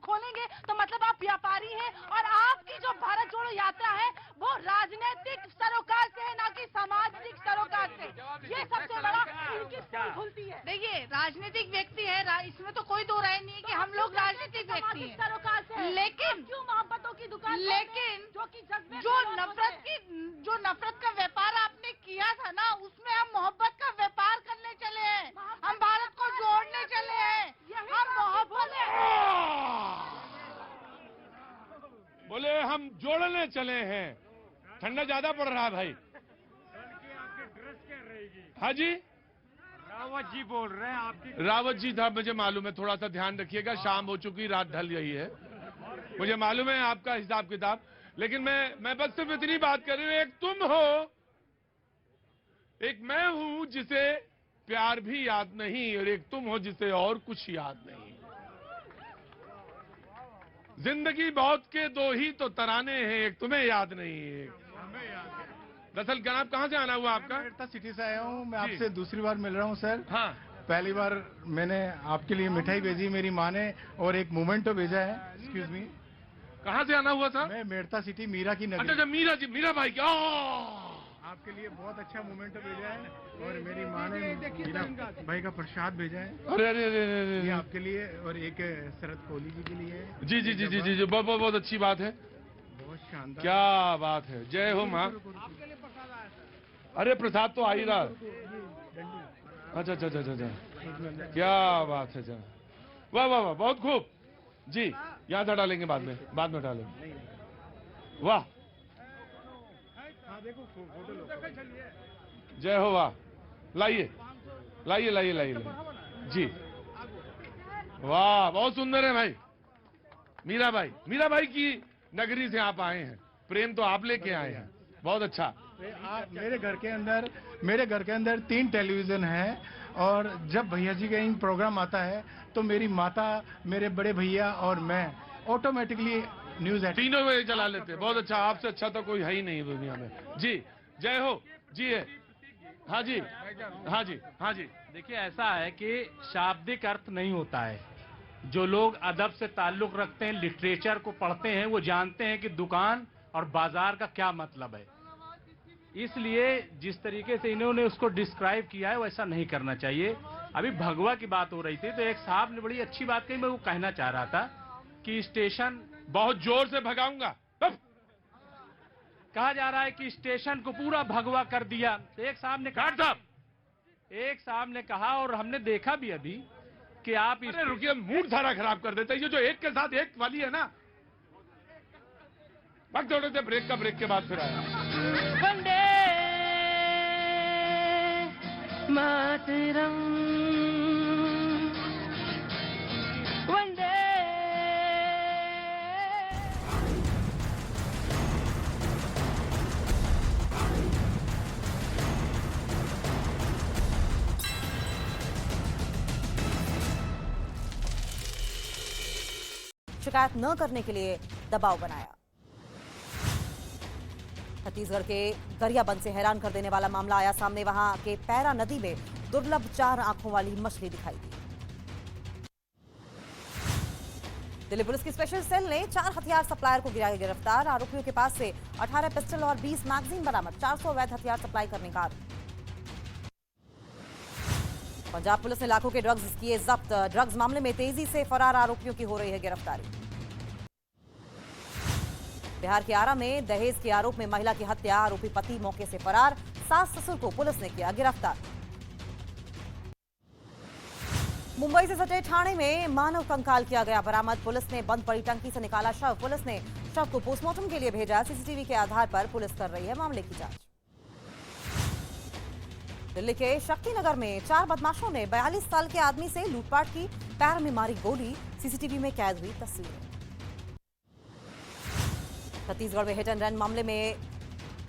खोलेंगे तो मतलब आप व्यापारी हैं, और आपकी जो भारत जोड़ो यात्रा है वो राजनीतिक सरोकार से है, ना कि सामाजिक सरोकार से। ये सबसे बड़ा इनकी पोल खुलती है। देखिए राजनीतिक व्यक्ति है, इसमें तो कोई दो राय नहीं है कि हम लोग राजनीतिक व्यक्ति हैं, सरोकार से। लेकिन क्यों मोहब्बतों की दुकान? लेकिन जो नफरत का व्यापार आपने किया था ना, उसमें हम मोहब्बत का व्यापार करने चले हैं। हम भारत को जोड़ने चले हैं। हम मोहब्बत बोले हम जोड़ने चले हैं। ठंडा ज्यादा पड़ रहा है भाई। हाँ जी, रावत जी बोल रहे हैं आपकी। रावत जी था, मुझे मालूम है, थोड़ा सा ध्यान रखिएगा, शाम हो चुकी, रात ढल गई है, मुझे मालूम है आपका हिसाब किताब, लेकिन मैं बस सिर्फ इतनी बात कर रही हूँ, एक तुम हो, एक मैं हूं जिसे प्यार भी याद नहीं, और एक तुम हो जिसे और कुछ याद नहीं। जिंदगी बहुत के दो ही तो तराने हैं, एक तुम्हें याद नहीं है। दरअसल जनाब कहाँ से आना हुआ आपका? मैं सिटी से आया हूँ, मैं आपसे दूसरी बार मिल रहा हूँ सर। हाँ, पहली बार मैंने आपके लिए मिठाई भेजी मेरी माँ ने, और एक मोमेंटो भेजा है। एक्सक्यूज मी, कहाँ से आना हुआ था? मैं मेड़ता सिटी मीरा की नगरी। अच्छा, मीरा जी, मीरा भाई क्या आपके लिए बहुत अच्छा मोमेंटो भेजा है, और मेरी माँ ने मीरा भाई का प्रसाद भेजा है। अरे अरे अरे अरे, ये आपके लिए, और एक शरद कोहली जी के लिए है। जी जी जी जी जी जी, बहुत बहुत बहुत अच्छी बात है, बहुत शानदार, क्या बात है, जय हो माँ। अरे प्रसाद तो आ ही रहा। अच्छा अच्छा अच्छा अच्छा, क्या बात है, वाह वाह वाह, बहुत खूब जी, यहाँ से डालेंगे बाद में डालेंगे, वाह, जय हो, वाह, लाइए लाइए लाइए लाइए जी, वाह, बहुत सुंदर है भाई। मीरा भाई की नगरी से आप आए हैं, प्रेम तो आप लेके आए हैं, बहुत अच्छा। मेरे घर के अंदर 3 टेलीविजन है, और जब भैया जी का इन प्रोग्राम आता है तो मेरी माता, मेरे बड़े भैया और मैं ऑटोमेटिकली न्यूज तीनों में चला लेते हैं, बहुत अच्छा, आपसे अच्छा तो कोई है ही नहीं दुनिया में जी। जय हो जी है, हाँ जी हाँ जी हाँ जी। देखिए ऐसा है कि शाब्दिक अर्थ नहीं होता है, जो लोग अदब से ताल्लुक रखते हैं, लिटरेचर को पढ़ते हैं, वो जानते हैं कि दुकान और बाजार का क्या मतलब है। इसलिए जिस तरीके से इन्होंने उसको डिस्क्राइब किया है वैसा नहीं करना चाहिए। अभी भगवा की बात हो रही थी तो एक साहब ने बड़ी अच्छी बात कही, मैं वो कहना चाह रहा था कि स्टेशन, बहुत जोर से भगाऊंगा, कहा जा रहा है कि स्टेशन को पूरा भगवा कर दिया। तो एक साहब ने कहा, और हमने देखा भी अभी कि आप रुकिए, मूड सारा खराब कर देते हैं, ये जो एक के साथ एक वाली है ना, वक्त थोड़े से ब्रेक के बाद फिर आया। वंदे मातरम, वंदे। शिकायत न करने के लिए दबाव बनाया। छत्तीसगढ़ के गरियाबंद से हैरान कर देने वाला मामला आया सामने। वहां के पैरा नदी में दुर्लभ 4 आंखों वाली मछली दिखाई दी। दिल्ली पुलिस की स्पेशल सेल ने 4 हथियार सप्लायर को किया गिरफ्तार। आरोपियों के पास से 18 पिस्टल और 20 मैगजीन बरामद। 400 अवैध हथियार सप्लाई करने का आरोप। पंजाब पुलिस ने लाखों के ड्रग्स किए जब्त। ड्रग्स मामले में तेजी से फरार आरोपियों की हो रही है गिरफ्तारी। बिहार के आरा में दहेज के आरोप में महिला की हत्या। आरोपी पति मौके से फरार। सास ससुर को पुलिस ने किया गिरफ्तार। मुंबई से सटे ठाणे में मानव कंकाल किया गया बरामद। पुलिस ने बंद पड़ी टंकी से निकाला शव। पुलिस ने शव को पोस्टमार्टम के लिए भेजा। सीसीटीवी के आधार पर पुलिस कर रही है मामले की जांच। दिल्ली के शक्तिनगर में 4 बदमाशों ने 42 साल के आदमी से लूटपाट की। पैर में मारी गोली। सीसीटीवी में कैद हुई तस्वीरें। छत्तीसगढ़ में हिट एंड रन मामले में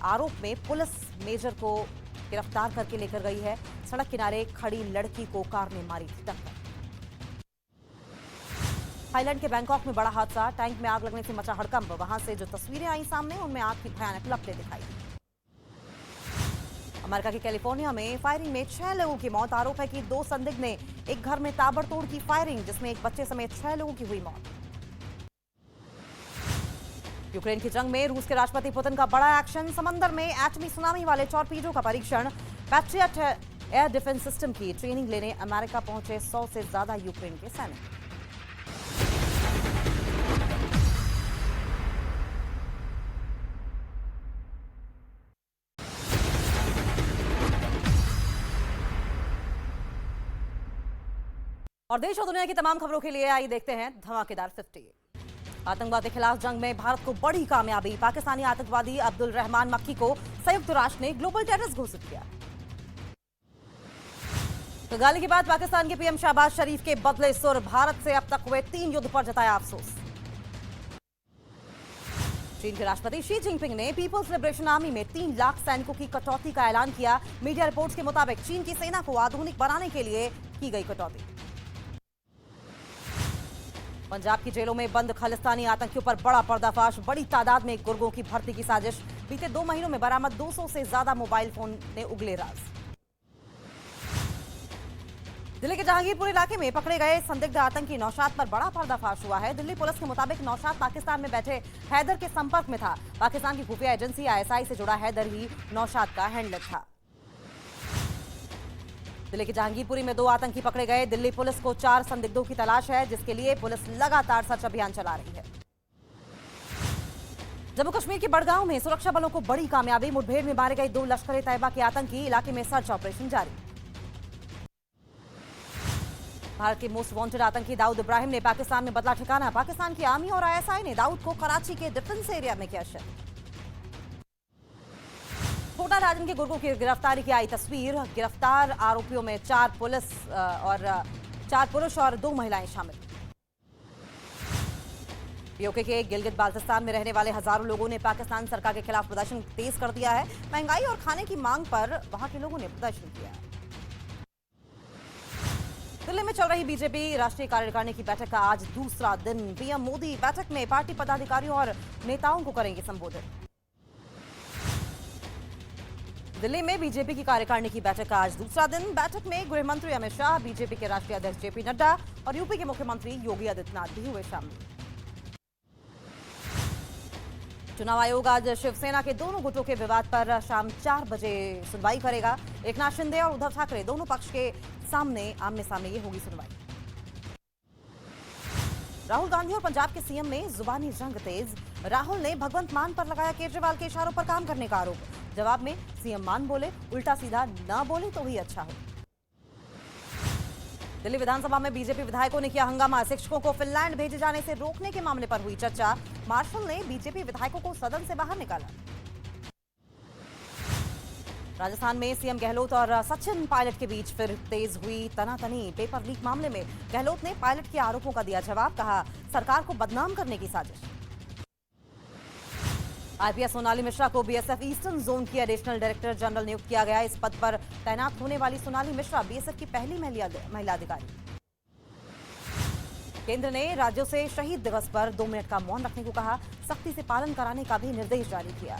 आरोप में पुलिस मेजर को गिरफ्तार करके लेकर गई है। सड़क किनारे खड़ी लड़की को कार ने मारी थी टक्कर। थाईलैंड के बैंकॉक में बड़ा हादसा। टैंक में आग लगने से मचा हड़कंप। वहां से जो तस्वीरें आई सामने उनमें आग की भयानक लपटें दिखाई दी। अमेरिका के कैलिफोर्निया में फायरिंग में 6 लोगों की मौत। आरोप है कि 2 संदिग्ध ने एक घर में ताबड़तोड़ की फायरिंग, जिसमें एक बच्चे समेत 6 लोगों की हुई मौत। यूक्रेन की जंग में रूस के राष्ट्रपति पुतिन का बड़ा एक्शन। समंदर में एटमी सुनामी वाले टॉर्पीडो का परीक्षण। पैट्रियट एयर डिफेंस सिस्टम की ट्रेनिंग लेने अमेरिका पहुंचे 100 से ज्यादा यूक्रेन के सैनिक। और देश और दुनिया की तमाम खबरों के लिए आइए देखते हैं धमाकेदार 50। आतंकवाद के खिलाफ जंग में भारत को बड़ी कामयाबी। पाकिस्तानी आतंकवादी अब्दुल रहमान मक्की को संयुक्त राष्ट्र ने ग्लोबल टेररिस्ट घोषित किया। तो गाली के बाद पाकिस्तान के पीएम शहबाज शरीफ के बदले सुर, भारत से अब तक हुए 3 युद्ध पर जताया अफसोस। चीन के राष्ट्रपति शी जिनपिंग ने पीपल्स लिबरेशन आर्मी में 3 लाख सैनिकों की कटौती का ऐलान किया। मीडिया रिपोर्ट्स के मुताबिक चीन की सेना को आधुनिक बनाने के लिए की गई कटौती। पंजाब की जेलों में बंद खालिस्तानी आतंकियों पर बड़ा पर्दाफाश, बड़ी तादाद में गुर्गों की भर्ती की साजिश। बीते 2 महीनों में बरामद 200 से ज्यादा मोबाइल फोन ने उगले राज। दिल्ली के जहांगीरपुर इलाके में पकड़े गए संदिग्ध आतंकी नौशाद पर बड़ा पर्दाफाश हुआ है। दिल्ली पुलिस के मुताबिक नौशाद पाकिस्तान में बैठे हैदर के संपर्क में था। पाकिस्तान की खुफिया एजेंसी ISI से जुड़ा हैदर ही नौशाद का हैंडलर था। दिल्ली के जहांगीरपुरी में 2 आतंकी पकड़े गए। दिल्ली पुलिस को 4 संदिग्धों की तलाश है, जिसके लिए पुलिस लगातार सर्च अभियान चला रही है। जम्मू कश्मीर के बड़गांव में सुरक्षा बलों को बड़ी कामयाबी, मुठभेड़ में मारे गए 2 लश्कर-ए-तैयबा के आतंकी। इलाके में सर्च ऑपरेशन जारी। भारत के मोस्ट वांटेड आतंकी दाऊद इब्राहिम ने पाकिस्तान में बदला ठिकाना। पाकिस्तान की आर्मी और ISI ने दाऊद को कराची के डिफेंस एरिया में किया शिफ्ट। छोटा राजन के गुर्गों की गिरफ्तारी की आई तस्वीर। गिरफ्तार आरोपियों में 4 पुरुष और 2 महिलाएं शामिल। पीओके के गिलगित बाल्टिस्तान में रहने वाले हजारों लोगों ने पाकिस्तान सरकार के खिलाफ प्रदर्शन तेज कर दिया है। महंगाई और खाने की मांग पर वहां के लोगों ने प्रदर्शन किया। दिल्ली में चल रही बीजेपी राष्ट्रीय कार्यकारिणी की बैठक का आज दूसरा दिन। पीएम मोदी बैठक में पार्टी पदाधिकारियों और नेताओं को करेंगे संबोधित। दिल्ली में बीजेपी की कार्यकारिणी की बैठक का आज दूसरा दिन। बैठक में गृह मंत्री अमित शाह, बीजेपी के राष्ट्रीय अध्यक्ष JP नड्डा और यूपी के मुख्यमंत्री योगी आदित्यनाथ भी हुए शामिल। चुनाव आयोग आज शिवसेना के दोनों गुटों के विवाद पर शाम 4 बजे सुनवाई करेगा। एकनाथ शिंदे और उद्धव ठाकरे दोनों पक्ष के सामने आमने सामने ये होगी सुनवाई। राहुल गांधी और पंजाब के सीएम में जुबानी जंग तेज। राहुल ने भगवंत मान पर लगाया केजरीवाल के इशारों पर काम करने का आरोप। जवाब में सीएम मान बोले, उल्टा सीधा ना बोले तो ही अच्छा हो। दिल्ली विधानसभा में बीजेपी विधायकों ने किया हंगामा। शिक्षकों को फिनलैंड भेजे जाने से रोकने के मामले पर हुई चर्चा। मार्शल ने बीजेपी विधायकों को सदन से बाहर निकाला। राजस्थान में सीएम गहलोत और सचिन पायलट के बीच फिर तेज हुई तनातनी। पेपर लीक मामले में गहलोत ने पायलट के आरोपों का दिया जवाब। कहा सरकार को बदनाम करने की साजिश। IPS सोनाली मिश्रा को BSF ईस्टर्न जोन की एडिशनल डायरेक्टर जनरल नियुक्त किया गया। इस पद पर तैनात होने वाली सोनाली मिश्रा BSF की पहली महिला अधिकारी। केंद्र ने राज्यों से शहीद दिवस पर 2 मिनट का मौन रखने को कहा। सख्ती से पालन कराने का भी निर्देश जारी किया।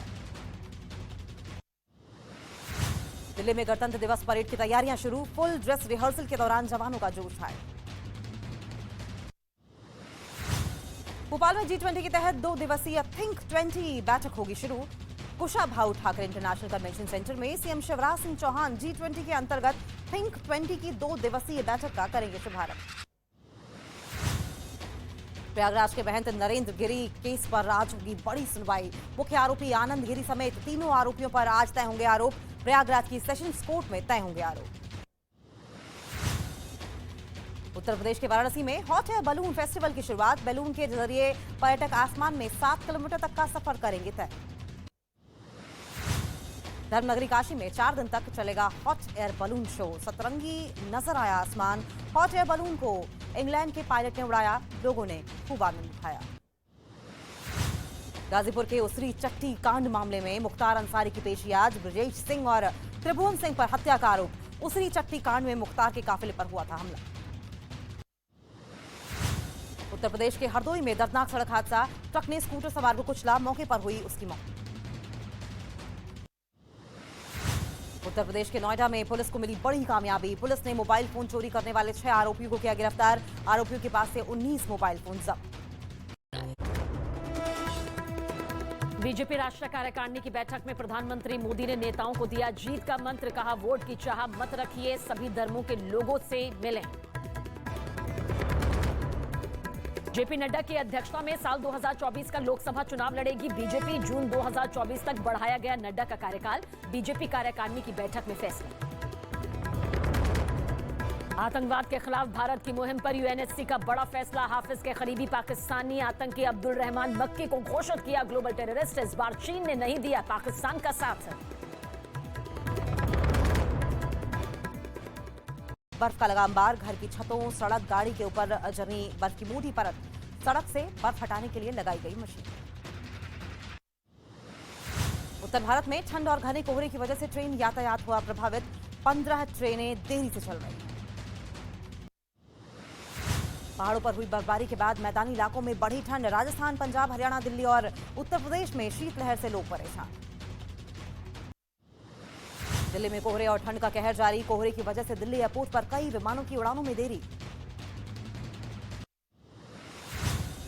दिल्ली में गणतंत्र दिवस परेड की तैयारियां शुरू। फुल ड्रेस रिहर्सल के दौरान जवानों का जोश है। भोपाल में G20 के तहत 2 दिवसीय थिंक 20 बैठक होगी शुरू। Kushabhau Thackeray international convention centre में सीएम शिवराज सिंह चौहान G20 के अंतर्गत थिंक 20 की 2 दिवसीय बैठक का करेंगे शुभारंभ। प्रयागराज के महंत नरेंद्र गिरी केस पर आज होगी बड़ी सुनवाई। मुख्य आरोपी आनंद गिरी समेत तीनों आरोपियों पर आज तय होंगे आरोप। प्रयागराज की सेशंस कोर्ट में तय होंगे आरोप। उत्तर प्रदेश के वाराणसी में हॉट एयर बलून फेस्टिवल की शुरुआत। बैलून के जरिए पर्यटक आसमान में 7 किलोमीटर तक का सफर करेंगे तय। धर्मनगरी काशी में 4 दिन तक चलेगा हॉट एयर बलून शो। सतरंगी नजर आया आसमान। हॉट एयर बलून को इंग्लैंड के पायलट ने उड़ाया। लोगों ने खूब आनंद उठाया। गाजीपुर के उसरी चट्टी कांड मामले में मुख्तार अंसारी की पेशी आज। ब्रजेश सिंह और त्रिभुवन सिंह पर हत्या का आरोप। उसरी चट्टी कांड में मुख्तार के काफिले पर हुआ था हमला। उत्तर प्रदेश के हरदोई में दर्दनाक सड़क हादसा। ट्रक ने स्कूटर सवार को कुचला, मौके पर हुई उसकी मौत। उत्तर प्रदेश के नोएडा में पुलिस को मिली बड़ी कामयाबी। पुलिस ने मोबाइल फोन चोरी करने वाले 6 आरोपियों को किया गिरफ्तार। आरोपियों के पास से 19 मोबाइल फोन जब्त। बीजेपी राष्ट्रीय कार्यकारिणी की बैठक में प्रधानमंत्री मोदी ने नेताओं को दिया जीत का मंत्र। कहा वोट की चाह मत रखिए, सभी धर्मों के लोगों से मिलें। JP नड्डा की अध्यक्षता में साल 2024 का लोकसभा चुनाव लड़ेगी बीजेपी। जून 2024 तक बढ़ाया गया नड्डा का कार्यकाल। बीजेपी कार्यकारिणी की बैठक में फैसला। आतंकवाद के खिलाफ भारत की मुहिम पर UNSC का बड़ा फैसला। हाफिज के करीबी पाकिस्तानी आतंकी अब्दुल रहमान मक्की को घोषित किया ग्लोबल टेररिस्ट। इस बार चीन ने नहीं दिया पाकिस्तान का साथ। बर्फ का लगा अंबार, घर की छतों, सड़क, गाड़ी के ऊपर जमी बर्फ की मोटी परत, सड़क से बर्फ हटाने के लिए लगाई गई मशीन। उत्तर भारत में ठंड और घने कोहरे की वजह से ट्रेन यातायात हुआ प्रभावित, 15 ट्रेनें देरी से चल रही हैं। पहाड़ों पर हुई बर्फबारी के बाद मैदानी इलाकों में बढ़ी ठंड, राजस्थान, पंजाब, हरियाणा, दिल्ली और उत्तर प्रदेश में शीतलहर से लोग परेशान। दिल्ली में कोहरे और ठंड का कहर जारी, कोहरे की वजह से दिल्ली एयरपोर्ट पर कई विमानों की उड़ानों में देरी।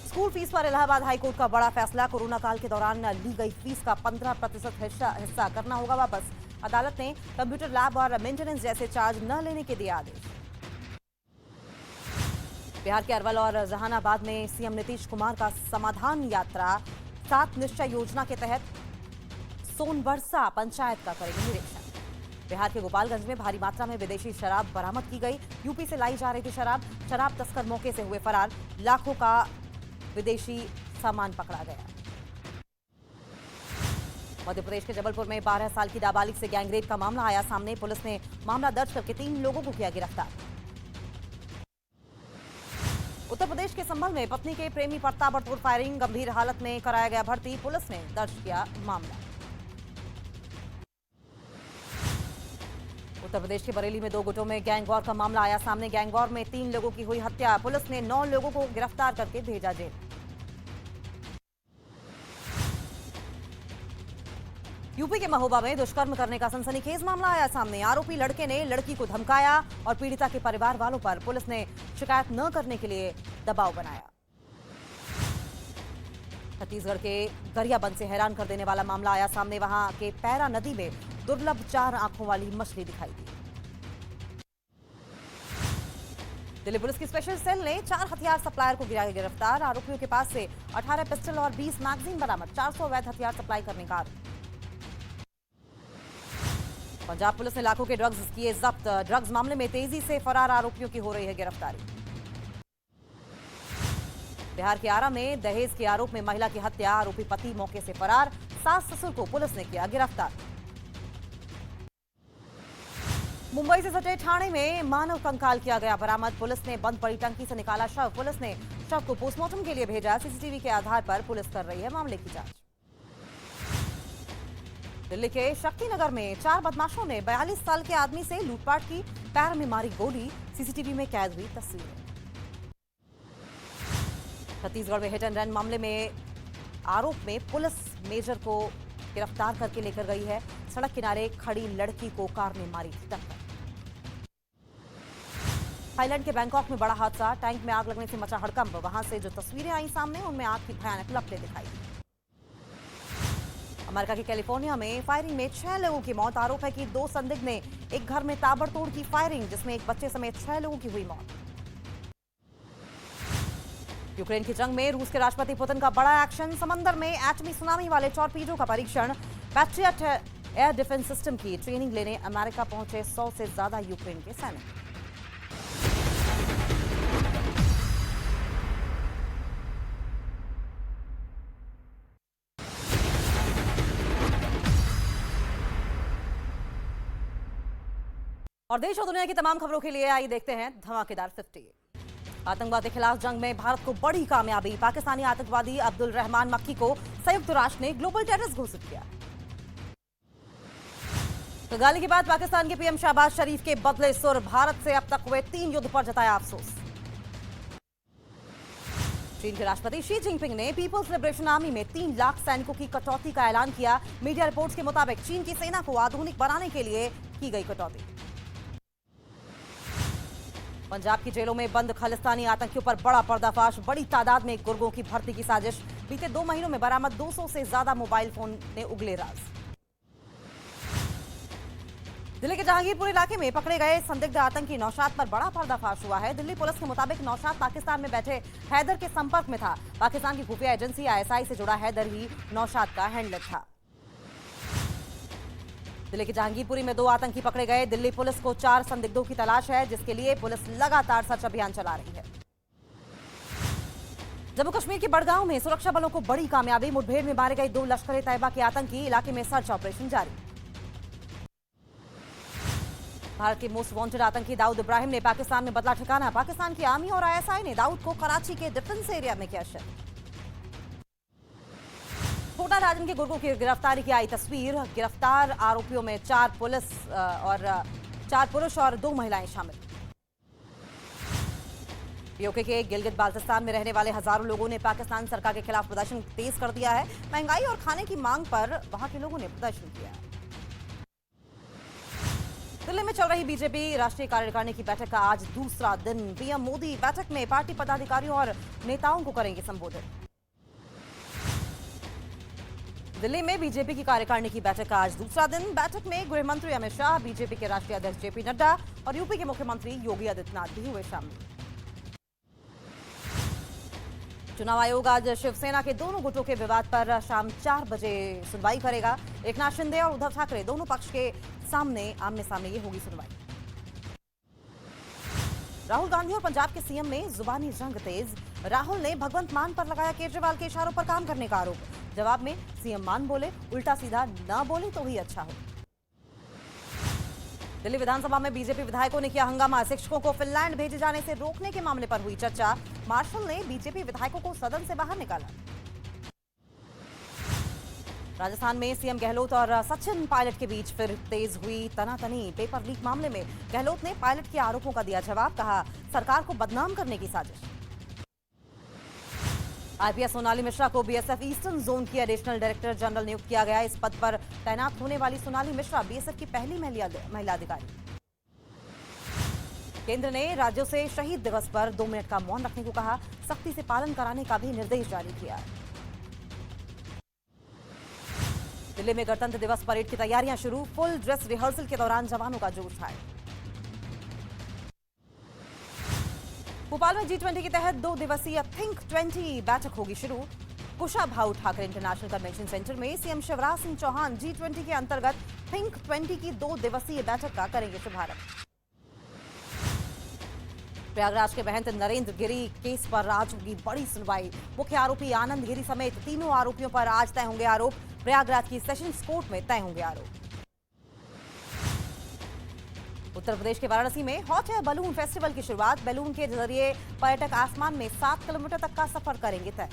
स्कूल फीस पर इलाहाबाद हाईकोर्ट का बड़ा फैसला, कोरोना काल के दौरान ली गई फीस का 15% हिस्सा करना होगा वापस। अदालत ने कंप्यूटर लैब और मेंटेनेंस जैसे चार्ज न लेने के दिए आदेश। बिहार के अरवल और जहानाबाद में सीएम नीतीश कुमार का समाधान यात्रा, 7 निश्चय योजना के तहत सोनबरसा पंचायत का करेगी निरीक्षण। बिहार के गोपालगंज में भारी मात्रा में विदेशी शराब बरामद की गई, यूपी से लाई जा रही थी शराब तस्कर मौके से हुए फरार, लाखों का विदेशी सामान पकड़ा गया। मध्य प्रदेश के जबलपुर में 12 साल की नाबालिग से गैंगरेप का मामला आया सामने, पुलिस ने मामला दर्ज करके 3 लोगों को किया गिरफ्तार। उत्तर प्रदेश के संभल में पत्नी के प्रेमी पर ताबड़तोड़ फायरिंग, गंभीर हालत में कराया गया भर्ती, पुलिस ने दर्ज किया मामला। उत्तर प्रदेश के बरेली में 2 गुटों में गैंगवॉर का मामला आया सामने, गैंगवॉर में 3 लोगों की हुई हत्या, पुलिस ने 9 लोगों को गिरफ्तार करके भेजा जेल। यूपी के महोबा में दुष्कर्म करने का सनसनीखेज मामला आया सामने, आरोपी लड़के ने लड़की को धमकाया और पीड़िता के परिवार वालों पर पुलिस ने शिकायत न करने के लिए दबाव बनाया। छत्तीसगढ़ के गरियाबंद से हैरान कर देने वाला मामला आया सामने, वहां के पैरा नदी में दुर्लभ 4 आंखों वाली मछली दिखाई दी। दिल्ली पुलिस की स्पेशल सेल ने 4 हथियार सप्लायर को किया गिरफ्तार, आरोपियों के पास से 18 पिस्टल और 20 मैगजीन बरामद, 400 अवैध हथियार सप्लाई करने का आरोप। पंजाब पुलिस ने लाखों के ड्रग्स किए जब्त, ड्रग्स मामले में तेजी से फरार आरोपियों की हो रही है गिरफ्तारी। बिहार के आरा में दहेज के आरोप में महिला की हत्या, आरोपी पति मौके से फरार, सास ससुर को पुलिस ने किया गिरफ्तार। मुंबई से सटे ठाणे में मानव कंकाल किया गया बरामद, पुलिस ने बंद पड़ी टंकी से निकाला शव, पुलिस ने शव को पोस्टमार्टम के लिए भेजा, सीसीटीवी के आधार पर पुलिस कर रही है मामले की जांच। दिल्ली के शक्तिनगर में 4 बदमाशों ने 42 साल के आदमी से लूटपाट की, पैर में मारी गोली, सीसीटीवी में कैद हुई तस्वीरें। छत्तीसगढ़ में हिट एंड रन मामले में आरोप में पुलिस मेजर को गिरफ्तार करके लेकर गई है, सड़क किनारे खड़ी लड़की को कार ने मारी टक्कर। थाईलैंड के बैंकॉक में बड़ा हादसा, टैंक में आग लगने से मचा हड़कंप, वहां से जो तस्वीरें आई सामने उनमें आग की भयानक लपटें दिखाई दी। अमेरिका के कैलिफोर्निया में फायरिंग में 6 लोगों की मौत, आरोप है कि 2 संदिग्ध ने एक घर में ताबड़तोड़ की फायरिंग, जिसमें एक बच्चे समेत 6 लोगों की हुई मौत। यूक्रेन की जंग में रूस के राष्ट्रपति पुतिन का बड़ा एक्शन, समंदर में एटमी सुनामी वाले टॉर्पीडो का परीक्षण, पैट्रियट एयर डिफेंस सिस्टम की ट्रेनिंग लेने अमेरिका पहुंचे 100 से ज्यादा यूक्रेन के सैनिक। और देश और दुनिया की तमाम खबरों के लिए आइए देखते हैं धमाकेदार 50। आतंकवाद के खिलाफ जंग में भारत को बड़ी कामयाबी, पाकिस्तानी आतंकवादी अब्दुल रहमान मक्की को संयुक्त राष्ट्र ने ग्लोबल टेररिस्ट घोषित किया। गाली के बाद पाकिस्तान के पीएम शहबाज शरीफ के बदले सुर, भारत से अब तक हुए 3 युद्ध पर जताया अफसोस। चीन के राष्ट्रपति शी जिनपिंग ने पीपल्स लिबरेशन आर्मी में 3 लाख सैनिकों की कटौती का ऐलान किया, मीडिया रिपोर्ट्स के मुताबिक चीन की सेना को आधुनिक बनाने के लिए की गई कटौती। पंजाब की जेलों में बंद खालिस्तानी आतंकियों पर बड़ा पर्दाफाश, बड़ी तादाद में गुर्गों की भर्ती की साजिश, बीते 2 महीनों में बरामद 200 से ज्यादा मोबाइल फोन ने उगले राज। दिल्ली के जहांगीरपुर इलाके में पकड़े गए संदिग्ध आतंकी नौशाद पर बड़ा पर्दाफाश हुआ है। दिल्ली पुलिस के मुताबिक नौशाद पाकिस्तान में बैठे हैदर के संपर्क में था, पाकिस्तान की खुफिया एजेंसी ISI से जुड़ा हैदर ही नौशाद का हैंडलर था। दिल्ली के जहांगीरपुरी में 2 आतंकी पकड़े गए, दिल्ली पुलिस को 4 संदिग्धों की तलाश है, जिसके लिए पुलिस लगातार सर्च अभियान चला रही है। जम्मू कश्मीर के बड़गांव में सुरक्षा बलों को बड़ी कामयाबी, मुठभेड़ में मारे गए 2 लश्कर ए तैयबा के आतंकी, इलाके में सर्च ऑपरेशन जारी। भारत के मोस्ट वांटेड आतंकी दाऊद इब्राहिम ने पाकिस्तान में बदला ठिकाना। पाकिस्तान की आर्मी और आईएसआई ने दाऊद को कराची के डिफेंस एरिया में किया शिफ्ट। कोटा राजन के गुर्गों की गिरफ्तारी की आई तस्वीर। गिरफ्तार आरोपियों में 4 पुरुष और 2 महिलाएं शामिल। पीओके के गिलगित बाल्टिस्तान में रहने वाले हजारों लोगों ने पाकिस्तान सरकार के खिलाफ प्रदर्शन तेज कर दिया है। महंगाई और खाने की मांग पर वहां के लोगों ने प्रदर्शन किया। दिल्ली में चल रही बीजेपी राष्ट्रीय कार्यकारिणी की बैठक का आज दूसरा दिन। पीएम मोदी बैठक में पार्टी पदाधिकारियों और नेताओं को करेंगे संबोधित। दिल्ली में बीजेपी की कार्यकारिणी की बैठक का आज दूसरा दिन। बैठक में गृह मंत्री अमित शाह, बीजेपी के राष्ट्रीय अध्यक्ष जेपी नड्डा और यूपी के मुख्यमंत्री योगी आदित्यनाथ भी हुए शामिल। चुनाव आयोग आज शिवसेना के दोनों गुटों के विवाद पर शाम 4 बजे सुनवाई करेगा। एकनाथ शिंदे और उद्धव ठाकरे दोनों पक्ष के सामने आमने सामने ये होगी सुनवाई। राहुल गांधी और पंजाब के सीएम में जुबानी जंग तेज। राहुल ने भगवंत मान पर लगाया केजरीवाल के इशारों पर काम करने का आरोप। जवाब में सीएम मान बोले, उल्टा सीधा ना बोले तो ही अच्छा हो। दिल्ली विधानसभा में बीजेपी विधायकों ने किया हंगामा। शिक्षकों को फिनलैंड भेजे जाने से रोकने के मामले पर हुई चर्चा। मार्शल ने बीजेपी विधायकों को सदन से बाहर निकाला। राजस्थान में सीएम गहलोत और सचिन पायलट के बीच फिर तेज हुई तनातनी। पेपर लीक मामले में गहलोत ने पायलट के आरोपों का दिया जवाब। कहा सरकार को बदनाम करने की साजिश। आईपीएस सोनाली मिश्रा को बीएसएफ ईस्टर्न जोन की एडिशनल डायरेक्टर जनरल नियुक्त किया गया। इस पद पर तैनात होने वाली सोनाली मिश्रा बीएसएफ की पहली महिला अधिकारी। केंद्र ने राज्यों से शहीद दिवस पर 2 मिनट का मौन रखने को कहा। सख्ती से पालन कराने का भी निर्देश जारी किया। दिल्ली में गणतंत्र दिवस परेड की तैयारियां शुरू। फुल ड्रेस रिहर्सल के दौरान जवानों का जोश है। भोपाल में G20 के तहत 2 दिवसीय थिंक 20 बैठक होगी शुरू। Kushabhau Thackeray international convention centre में सीएम शिवराज सिंह चौहान G20 के अंतर्गत थिंक 20 की 2 दिवसीय बैठक का करेंगे शुभारंभ। प्रयागराज के महंत नरेंद्र गिरी केस पर आज होगी बड़ी सुनवाई। मुख्य आरोपी आनंद गिरी समेत 3 आरोपियों पर आज तय होंगे आरोप। प्रयागराज की सेशंस कोर्ट में तय होंगे आरोप। उत्तर प्रदेश के वाराणसी में हॉट एयर बलून फेस्टिवल की शुरुआत। बैलून के जरिए पर्यटक आसमान में 7 किलोमीटर तक का सफर करेंगे तय।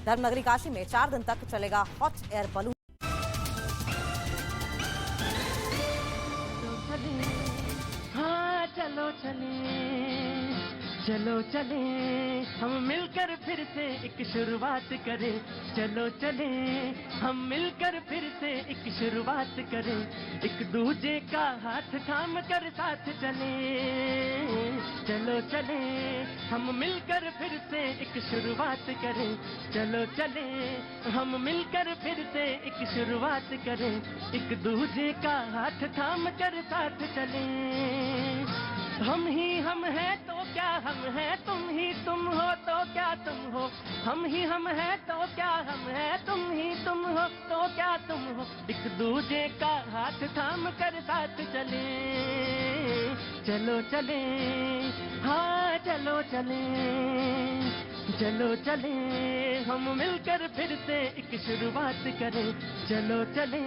धर्मनगरी काशी में 4 दिन तक चलेगा हॉट एयर बलून। हाँ चलो चले, चलो चले हम मिलकर फिर से एक शुरुआत करें। चलो चले हम मिलकर फिर से एक शुरुआत करें। एक दूजे का हाथ थाम कर साथ चले। चलो चले हम मिलकर फिर से एक शुरुआत करें। चलो चले हम मिलकर फिर से एक शुरुआत करें। एक दूजे का हाथ थाम कर साथ चले। हम ही हम हैं तो क्या हम हैं, तुम ही तुम हो तो क्या तुम हो। हम ही हम हैं तो क्या हम हैं, तुम ही तुम हो तो क्या तुम हो। एक दूजे का हाथ थाम कर साथ चले। चलो चले, हाँ चलो चले, चलो चले हम मिलकर फिर से एक शुरुआत करें। चलो चले,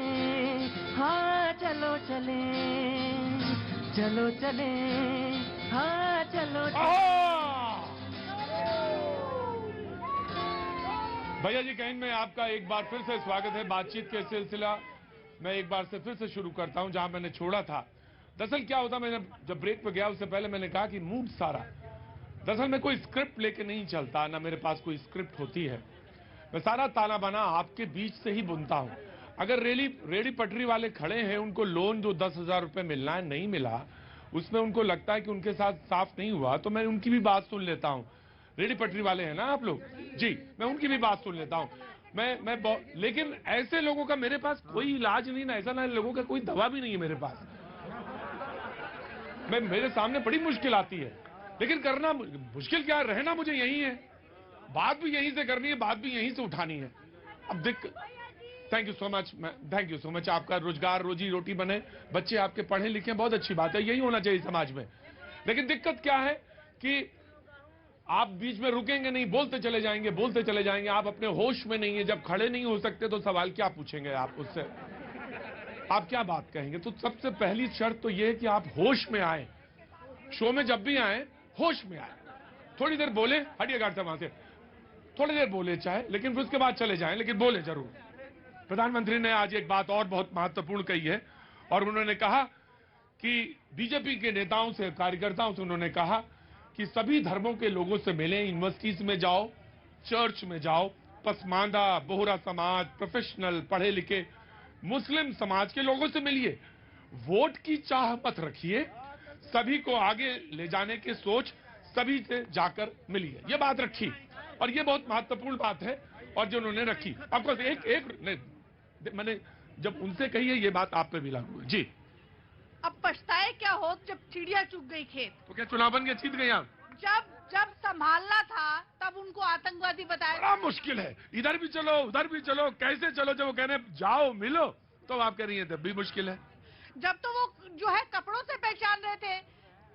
हाँ चलो चले, चलो चले, हाँ चलो चले। भैया जी कहीं में आपका एक बार फिर से स्वागत है। बातचीत के सिलसिला मैं एक बार से फिर से शुरू करता हूं जहां मैंने छोड़ा था। दरअसल क्या होता, मैंने जब ब्रेक पे गया उससे पहले मैंने कहा कि मूड सारा, दरअसल मैं कोई स्क्रिप्ट लेके नहीं चलता, ना मेरे पास कोई स्क्रिप्ट होती है। मैं सारा ताना बाना आपके बीच से ही बुनता हूं। अगर रेडी पटरी वाले खड़े हैं, उनको लोन जो 10,000 रुपए मिलना है नहीं मिला, उसमें उनको लगता है कि उनके साथ साफ नहीं हुआ, तो मैं उनकी भी बात सुन लेता हूं। रेडी पटरी वाले हैं ना आप लोग जी, मैं उनकी भी बात सुन लेता हूं। लेकिन ऐसे लोगों का मेरे पास कोई इलाज नहीं ना, ऐसा ना लोगों का कोई दवा भी नहीं है मेरे पास। मेरे सामने बड़ी मुश्किल आती है, लेकिन करना मुश्किल क्या है, रहना मुझे यही है, बात भी यहीं से करनी है, बात भी यहीं से उठानी है। अब thank you so much, thank you so much. आपका रोजगार रोजी रोटी बने, बच्चे आपके पढ़े लिखे, बहुत अच्छी बात है, यही होना चाहिए समाज में। लेकिन दिक्कत क्या है कि आप बीच में रुकेंगे नहीं, बोलते चले जाएंगे, बोलते चले जाएंगे। आप अपने होश में नहीं है, जब खड़े नहीं हो सकते तो सवाल क्या पूछेंगे आप उससे। आप क्या बात कहेंगे? तो सबसे पहली शर्त तो ये है कि आप होश में आए, शो में जब भी आए होश में आए, थोड़ी देर बोले, हटिए गार्ड साहब वहां से, थोड़ी देर बोले चाहे, लेकिन फिर उसके बाद चले जाएं, लेकिन बोले जरूर। प्रधानमंत्री ने आज एक बात और बहुत महत्वपूर्ण कही है, और उन्होंने कहा कि बीजेपी के नेताओं से, कार्यकर्ताओं से उन्होंने कहा कि सभी धर्मों के लोगों से मिलें, यूनिवर्सिटीज में जाओ, चर्च में जाओ, पसमानदा, बोहरा समाज, प्रोफेशनल, पढ़े लिखे मुस्लिम समाज के लोगों से मिलिए, वोट की चाह मत रखिए, सभी को आगे ले जाने की सोच, सभी से जाकर मिलिए, ये बात रखी, और ये बहुत महत्वपूर्ण बात है, और जो उन्होंने रखी। आपको मैंने जब उनसे कही है ये बात आप पे भी लागू है जी। अब पछताए क्या हो जब चिड़िया चुग गई खेत। तो क्या चुनाव बन के जीत गई आप? जब संभालना था तब उनको आतंकवादी बताया। बड़ा मुश्किल है, इधर भी चलो उधर भी चलो, कैसे चलो, जब वो कहने जाओ मिलो तो आप कह रही हैं तब भी मुश्किल है। जब तो वो जो है कपड़ों से पहचान रहे थे,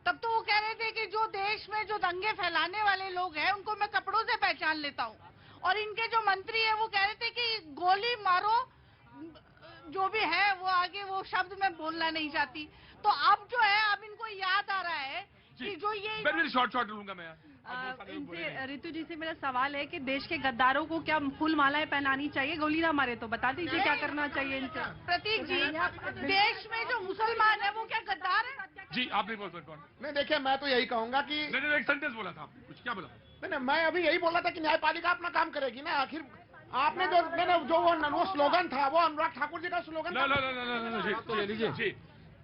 तब तो वो कह रहे थे कि जो देश में जो दंगे फैलाने वाले लोग हैं उनको मैं कपड़ों से पहचान लेता हूँ, और इनके जो मंत्री है वो कह रहे थे कि गोली मारो, जो भी है वो आगे वो शब्द मैं बोलना नहीं चाहती। तो अब जो है अब इनको याद आ रहा है कि जो ये शॉर्ट लूंगा मैं। इनसे ऋतु जी से मेरा सवाल है कि देश के गद्दारों को क्या फूल मालाएं पहनानी चाहिए, गोली ना मारे तो बता दीजिए क्या करना चाहिए इनसे। प्रतीक जी, देश में जो मुसलमान है वो क्या गद्दार है? जी आप नहीं बोल सकते। नहीं देखिए, मैं तो यही कहूंगा कि एक सेंटेंस बोला था आपने, कुछ क्या बोला? नहीं, मैं अभी यही बोला था कि न्यायपालिका अपना काम करेगी ना। आखिर आपने जो वो स्लोगन था वो अनुराग ठाकुर जी का स्लोगन था।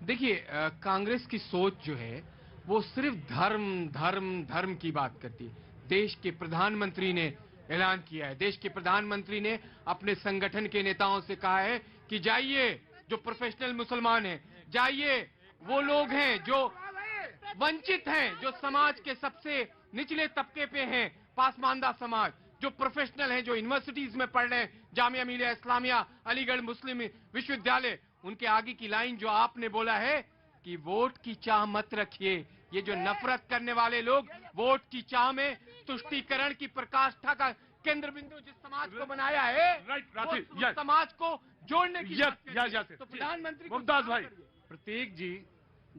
देखिए, कांग्रेस की सोच जो है वो सिर्फ धर्म धर्म धर्म की बात करती है। देश के प्रधानमंत्री ने ऐलान किया है, देश के प्रधानमंत्री ने अपने संगठन के नेताओं से कहा है कि जाइए, जो प्रोफेशनल मुसलमान हैं, जाइए, वो लोग हैं जो वंचित हैं, जो समाज के सबसे निचले तबके पे हैं, पासमानदा समाज, जो प्रोफेशनल हैं, जो यूनिवर्सिटीज में पढ़ रहे हैं, जामिया मिलिया इस्लामिया, अलीगढ़ मुस्लिम विश्वविद्यालय, उनके आगे की लाइन जो आपने बोला है कि वोट की चाह मत रखिए। ये जो नफरत करने वाले लोग वोट की चाह में तुष्टीकरण की प्रकाष्ठा का केंद्र बिंदु जिस समाज को बनाया है, उस समाज को जोड़ने की तो प्रधानमंत्री मुमताज भाई। प्रतीक जी,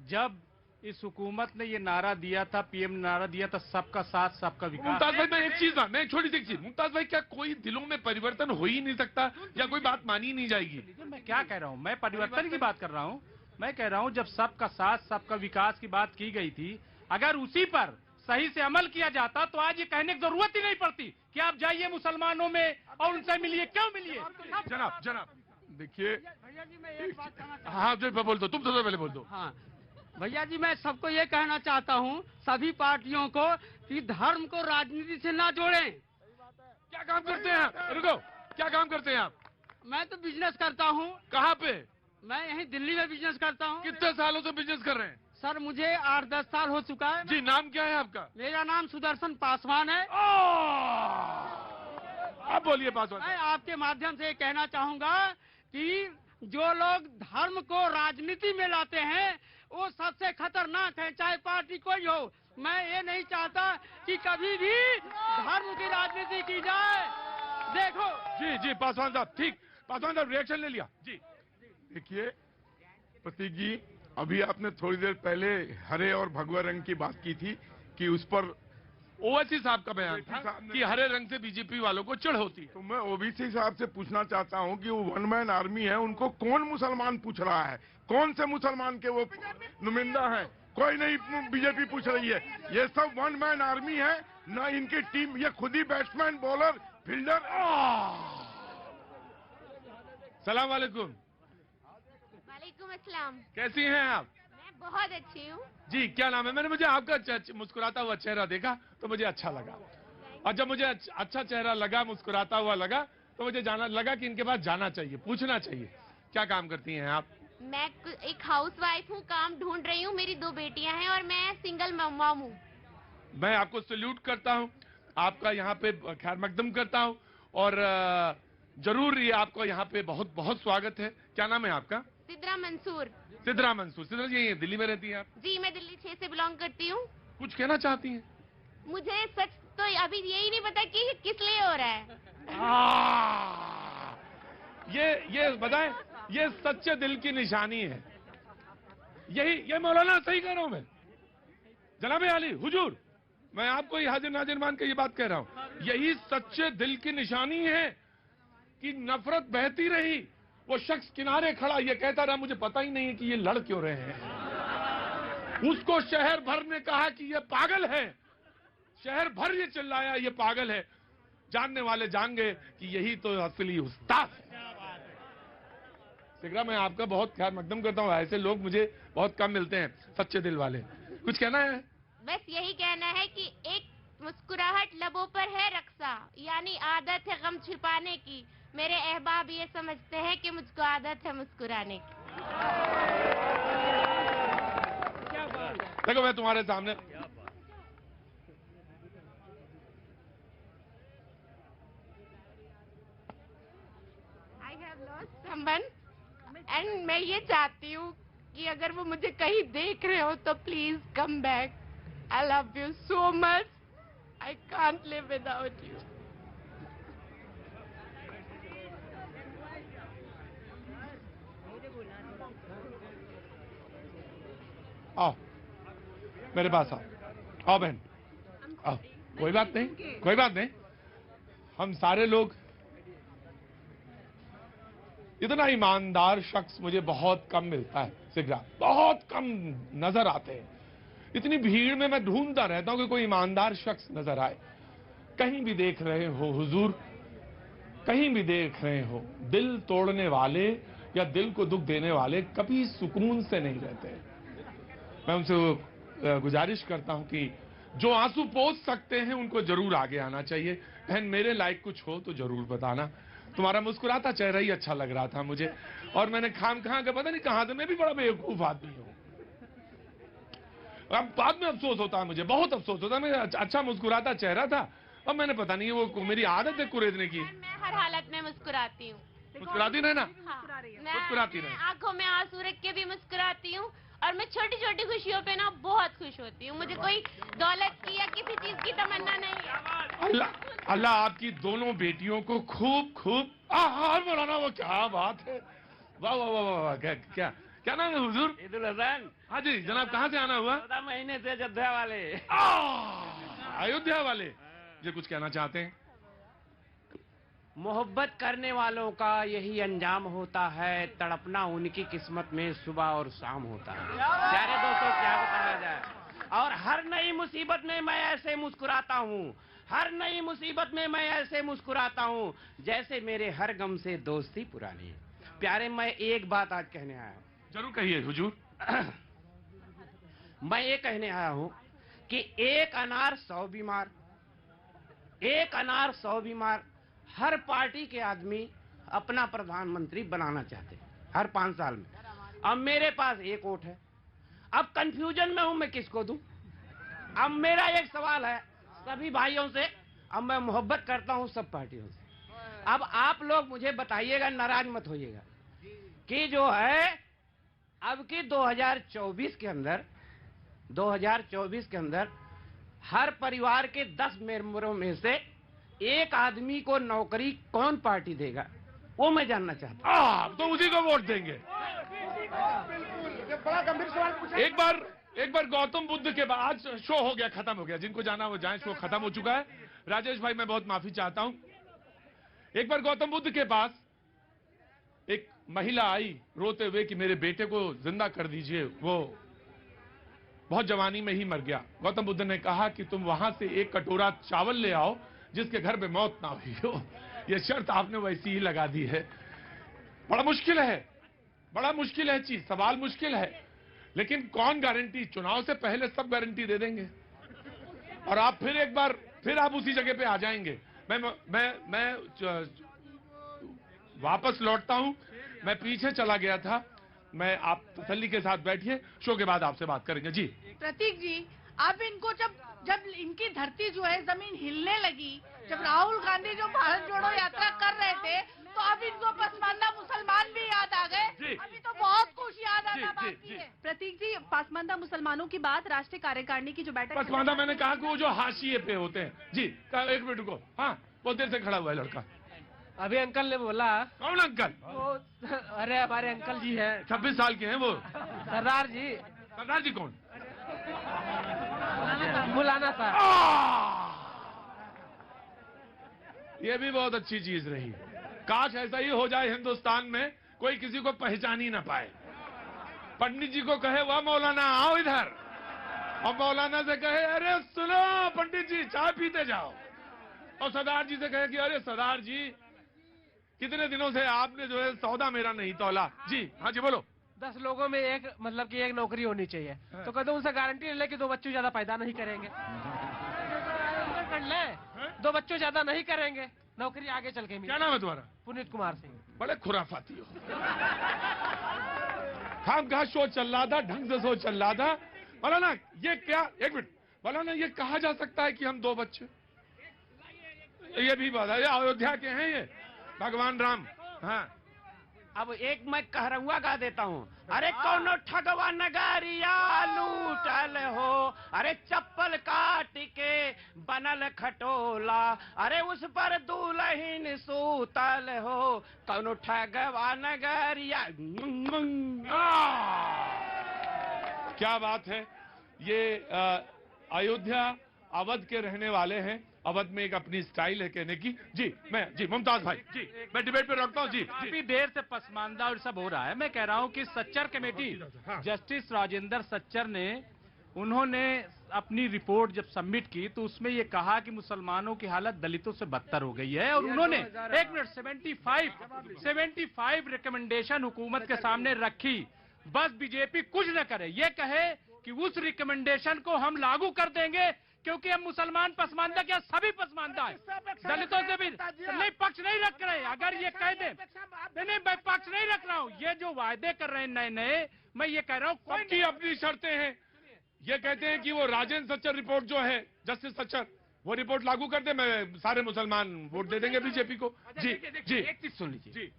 जब इस हुकूमत ने ये नारा दिया था, पीएम ने नारा दिया था, सबका साथ सबका विकास। मुमताज भाई, मैं एक चीज ना, मैं छोटी सी एक चीज, मुमताज भाई, क्या कोई दिलों में परिवर्तन हो ही नहीं सकता, या कोई बात मानी नहीं जाएगी? मैं क्या कह रहा हूँ, मैं परिवर्तन की बात कर रहा हूँ। मैं कह रहा हूँ जब सबका साथ सबका विकास की बात की गई थी, अगर उसी पर सही से अमल किया जाता तो आज ये कहने की जरूरत ही नहीं पड़ती कि आप जाइए मुसलमानों में और उनसे मिलिए। क्यों मिलिए? जनाब देखिए, हाँ बोल दो, तुम तो पहले बोल दो। हाँ भैया जी, मैं सबको ये कहना चाहता हूँ, सभी पार्टियों को, कि धर्म को राजनीति से ना जोड़ें। क्या काम करते हैं आप? रुको, क्या काम करते हैं आप? मैं तो बिजनेस करता हूँ। कहाँ पे? मैं यहीं दिल्ली में बिजनेस करता हूँ। कितने सालों से बिजनेस कर रहे हैं? सर मुझे 8-10 साल हो चुका है। जी, नाम क्या है आपका? मेरा नाम सुदर्शन पासवान है। अब बोलिए पासवान। मैं आपके माध्यम से कहना चाहूंगा कि जो लोग धर्म को राजनीति में लाते हैं वो सबसे खतरनाक है, चाहे पार्टी कोई हो। मैं ये नहीं चाहता कि कभी भी धर्म की राजनीति की जाए। देखो जी पासवान साहब, ठीक, पासवान साहब रिएक्शन ले लिया जी। देखिए प्रतीक जी, अभी आपने थोड़ी देर पहले हरे और भगवा रंग की बात की थी कि उस पर ओवैसी साहब का बयान था कि हरे रंग से बीजेपी वालों को चिढ़ होती है। तो मैं ओवैसी साहब से पूछना चाहता हूं कि वो वन मैन आर्मी है, उनको कौन मुसलमान पूछ रहा है? कौन से मुसलमान के वो नुमाइंदा है? कोई नहीं बीजेपी पूछ रही है। ये सब वन मैन आर्मी है ना, इनकी टीम, ये खुद ही बैट्समैन, बॉलर, फील्डर। सलाम वालेकुम। वालेकुम अस्सलाम। कैसी हैं आप? मैं बहुत अच्छी हूँ जी। क्या नाम है? मैंने मुझे आपका मुस्कुराता हुआ चेहरा देखा तो मुझे अच्छा लगा, और जब मुझे अच्छा चेहरा लगा, मुस्कुराता हुआ लगा, तो मुझे लगा कि इनके पास जाना चाहिए, पूछना चाहिए। क्या काम करती हैं आप? मैं एक हाउसवाइफ हूँ, काम ढूंढ रही हूँ। मेरी 2 बेटियां हैं और मैं सिंगल मॉम हूँ। मैं आपको सैल्यूट करता हूँ, आपका यहाँ पे खैर मकदम करता हूँ, और जरूर ये आपको यहाँ पे बहुत बहुत स्वागत है। क्या नाम है आपका? सिद्रा मंसूर। सिद्रा मंसूर। सिद्रा जी यही दिल्ली में रहती हैं आप? जी, मैं दिल्ली 6 से बिलोंग करती हूँ। कुछ कहना चाहती हैं? मुझे सच तो अभी यही नहीं पता कि किस लिए हो रहा है। ये बताएं, ये सच्चे दिल की निशानी है। ये मौलाना सही कह रहा हूं मैं, जनाब आली हुजूर, मैं आपको ही हाजिर नाजिर मान के ये बात कह रहा हूं। यही सच्चे दिल की निशानी है कि नफरत बहती रही, वो शख्स किनारे खड़ा ये कहता रहा मुझे पता ही नहीं है कि ये लड़ क्यों रहे हैं। उसको शहर भर ने कहा कि ये पागल है, शहर भर ये चिल्लाया ये पागल है। जानने वाले जान गए कि यही तो असली उस्ताद है। सिगरा, मैं आपका बहुत ख्याल मकदम करता हूँ, ऐसे लोग मुझे बहुत कम मिलते हैं, सच्चे दिल वाले। कुछ कहना है? बस यही कहना है कि एक मुस्कुराहट लबों पर है रक्सा, यानी आदत है गम छिपाने की। मेरे अहबाब ये समझते हैं कि मुझको आदत है मुस्कुराने की। देखो मैं तुम्हारे सामने I have lost someone and मैं ये चाहती हूँ कि अगर वो मुझे कहीं देख रहे हो तो please come back. I love you so much, I can't live without you. आओ मेरे पास आओ बहन, आओ। कोई बात नहीं, कोई बात नहीं। हम सारे लोग, इतना ईमानदार शख्स मुझे बहुत कम मिलता है सिगरा, बहुत कम नजर आते हैं। इतनी भीड़ में मैं ढूंढता रहता हूं कि कोई ईमानदार शख्स नजर आए। कहीं भी देख रहे हो हुजूर, कहीं भी देख रहे हो, दिल तोड़ने वाले या दिल को दुख देने वाले कभी सुकून से नहीं रहते। मैं उनसे गुजारिश करता हूं कि जो आंसू पोंछ सकते हैं उनको जरूर आगे आना चाहिए। बहन मेरे लायक कुछ हो तो जरूर बताना। तुम्हारा मुस्कुराता चेहरा ही अच्छा लग रहा था मुझे, और मैंने खाम के पता नहीं कहां से, मैं भी बड़ा बेवकूफ आदमी हूं। अब बाद में अफसोस होता है मुझे, बहुत अफसोस होता है। मैं अच्छा मुस्कुराता चेहरा था, अब मैंने पता नहीं वो मेरी आदत है कुरेदने की। मैं हर हालत में मुस्कुराती हूँ। मुस्कुराती रहना, मैं मुस्कुराती रहना। आंखों में आंसू रख के भी मुस्कुराती हूँ, और मैं छोटी छोटी खुशियों पे ना बहुत खुश होती हूँ। मुझे कोई दौलत की या किसी चीज की तमन्ना नहीं है। अल्लाह आपकी दोनों बेटियों को खूब खूब आहार बनाना। वो क्या बात है, वाह वाह वाह वाह। क्या क्या नाम है हुजूर? ईदुल हसन। हाँ जी जनाब, कहाँ से आना हुआ? 14 महीने से अयोध्या वाले। अयोध्या वाले ये कुछ कहना चाहते हैं? मोहब्बत करने वालों का यही अंजाम होता है, तड़पना उनकी किस्मत में सुबह और शाम होता है। प्यारे दोस्तों, क्या बताया जाए। और हर नई मुसीबत में मैं ऐसे मुस्कुराता हूँ, हर नई मुसीबत में मैं ऐसे मुस्कुराता हूँ जैसे मेरे हर गम से दोस्ती पुरानी है। प्यारे, मैं एक बात आज कहने आया हूँ। जरूर कहिए हुजूर। मैं ये कहने आया हूँ कि एक अनार 100 बीमार, एक अनार 100 बीमार। हर पार्टी के आदमी अपना प्रधानमंत्री बनाना चाहते हैं हर 5 साल में। अब मेरे पास एक वोट है, अब कंफ्यूजन में हूं मैं किसको दूं। अब मेरा एक सवाल है सभी भाइयों से, अब मैं मोहब्बत करता हूं सब पार्टियों से। अब आप लोग मुझे बताइएगा, नाराज मत होइएगा, कि जो है अब की 2024 के अंदर हर परिवार के 10 मेंबरों में से एक आदमी को नौकरी कौन पार्टी देगा, वो मैं जानना चाहता हूं। तो उसी को वोट देंगे। बड़ा गंभीर सवाल पूछा। एक बार गौतम बुद्ध के बाद, आज शो हो गया, खत्म हो गया, जिनको जाना वो जाए, शो खत्म हो चुका है। राजेश भाई मैं बहुत माफी चाहता हूं। एक बार गौतम बुद्ध के पास एक महिला आई रोते हुए कि मेरे बेटे को जिंदा कर दीजिए, वो बहुत जवानी में ही मर गया। गौतम बुद्ध ने कहा कि तुम वहां से एक कटोरा चावल ले आओ जिसके घर में मौत ना हुई हो। यह शर्त आपने वैसी ही लगा दी है। बड़ा मुश्किल है, बड़ा मुश्किल है चीज, सवाल मुश्किल है, लेकिन कौन गारंटी, चुनाव से पहले सब गारंटी दे देंगे और आप फिर एक बार फिर आप उसी जगह पे आ जाएंगे। मैं वापस लौटता हूं, मैं पीछे चला गया था। मैं, आप तसल्ली के साथ बैठिए, शो के बाद आपसे बात करेंगे। जी प्रतीक जी, आप इनको जब इनकी धरती जो है जमीन हिलने लगी, जब राहुल गांधी जो भारत जोड़ो यात्रा कर रहे थे, तो अब इनको पसमानदा मुसलमान भी याद आ गए। अभी तो बहुत कुछ याद आना बाकी है। प्रतीक जी, पसमानदा मुसलमानों की बात राष्ट्रीय कार्यकारिणी की जो बैठक, पसमानदा मैंने कहा कि वो जो हाशिए पे होते हैं। जी एक मिनट रुको। हाँ बहुत देर से खड़ा हुआ है लड़का। अभी अंकल ने बोला। कौन अंकल? वो अरे हमारे अंकल जी हैं, 26 साल के हैं वो। सरदार जी। सरदार जी कौन? बुलाना था। ये भी बहुत अच्छी चीज रही। काश ऐसा ही हो जाए हिंदुस्तान में, कोई किसी को पहचान ही ना पाए। पंडित जी को कहे वाह मौलाना आओ इधर, और मौलाना से कहे अरे सुनो पंडित जी चाय पीते जाओ, और सरदार जी से कहे कि अरे सरदार जी कितने दिनों से आपने जो है सौदा मेरा नहीं तौला। जी हाँ जी बोलो। 10 लोगों में एक मतलब कि एक नौकरी होनी चाहिए, तो कहते उनसे गारंटी ले कि 2 बच्चों ज्यादा पैदा नहीं करेंगे। कर ले 2 बच्चों ज्यादा नहीं करेंगे, नौकरी आगे चल के। क्या नाम है तुम्हारा? पुनीत कुमार सिंह। बड़े खुराफाती हो। हम कहा शो चल रहा था, ढंग से शो चल रहा था। मौलाना ये क्या, एक मिनट मौलाना, ये कहा जा सकता है कि हम 2 बच्चे? ये भी बात है, ये अयोध्या के हैं, ये भगवान राम। हाँ अब एक मैं कहरौआ गा देता हूँ। अरे कौनो ठगवा नगारिया लूटल हो, अरे चप्पल काट के बनल खटोला, अरे उस पर दुल्हन सूतल हो, कौनो ठगवा नगारिया। क्या बात है। ये अयोध्या अवध के रहने वाले हैं। अवध में एक अपनी स्टाइल है कहने की। जी मुमताज भाई जी, मैं डिबेट पे रोकता हूँ। जी काफी देर से पसमानदा और सब हो रहा है। मैं कह रहा हूँ कि सच्चर कमेटी, जस्टिस राजेंद्र सच्चर ने, उन्होंने अपनी रिपोर्ट जब सबमिट की तो उसमें ये कहा कि मुसलमानों की हालत दलितों से बदतर हो गई है, और उन्होंने 75 रिकमेंडेशन हुकूमत के सामने रखी। बस बीजेपी कुछ न करे, ये कहे कि उस रिकमेंडेशन को हम लागू कर देंगे, क्योंकि हम मुसलमान पसमानदा क्या सभी पसमानदा है, दलितों से भी नहीं, पक्ष नहीं रख रहे। अगर ये कह दे नहीं मैं पक्ष नहीं रख रहा हूँ, ये जो वायदे कर रहे हैं नए नए, मैं ये कह रहा हूँ सबकी अपनी शर्तें हैं। ये कहते हैं कि वो राजेंद्र सच्चर रिपोर्ट जो है, जस्टिस सच्चर, वो रिपोर्ट लागू कर दे, मैं सारे मुसलमान वोट दे देंगे बीजेपी को। जी एक चीज सुन लीजिए।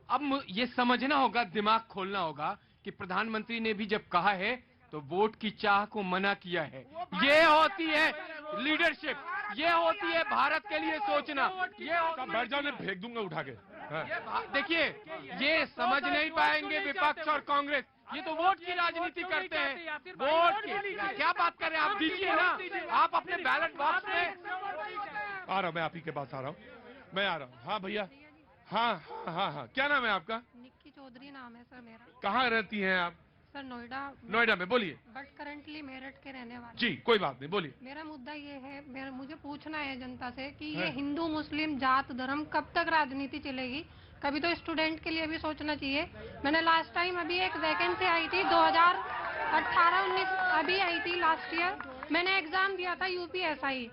अब ये समझना होगा, दिमाग खोलना होगा कि प्रधानमंत्री ने भी जब कहा है तो वोट की चाह को मना किया है। ये होती है लीडरशिप, ये होती है भारत के लिए सोचना। ये बैठ जाओ, फेंक दूंगा उठा के। देखिए ये समझ नहीं पाएंगे विपक्ष और कांग्रेस, ये तो वोट की राजनीति करते हैं। वोट की क्या बात कर रहे हैं आप? दीजिए ना, आप अपने बैलेट बॉक्स में। आ रहा हूँ मैं, आप ही के पास आ रहा हूँ, मैं आ रहा हूँ। हाँ भैया, हाँ, क्या नाम है आपका? निक्की चौधरी नाम है सर मेरा। कहाँ रहती हैं आप? सर नोएडा में। बोलिए। बट करंटली मेरठ के रहने वाले। जी कोई बात नहीं, बोलिए। मेरा मुद्दा ये है, मुझे पूछना है जनता से कि ये हिंदू मुस्लिम जात धर्म कब तक राजनीति चलेगी? कभी तो स्टूडेंट के लिए भी सोचना चाहिए। मैंने लास्ट टाइम अभी एक वैकेंसी आई थी 2018-19 अभी आई थी लास्ट ईयर। मैंने एग्जाम दिया था UPSI,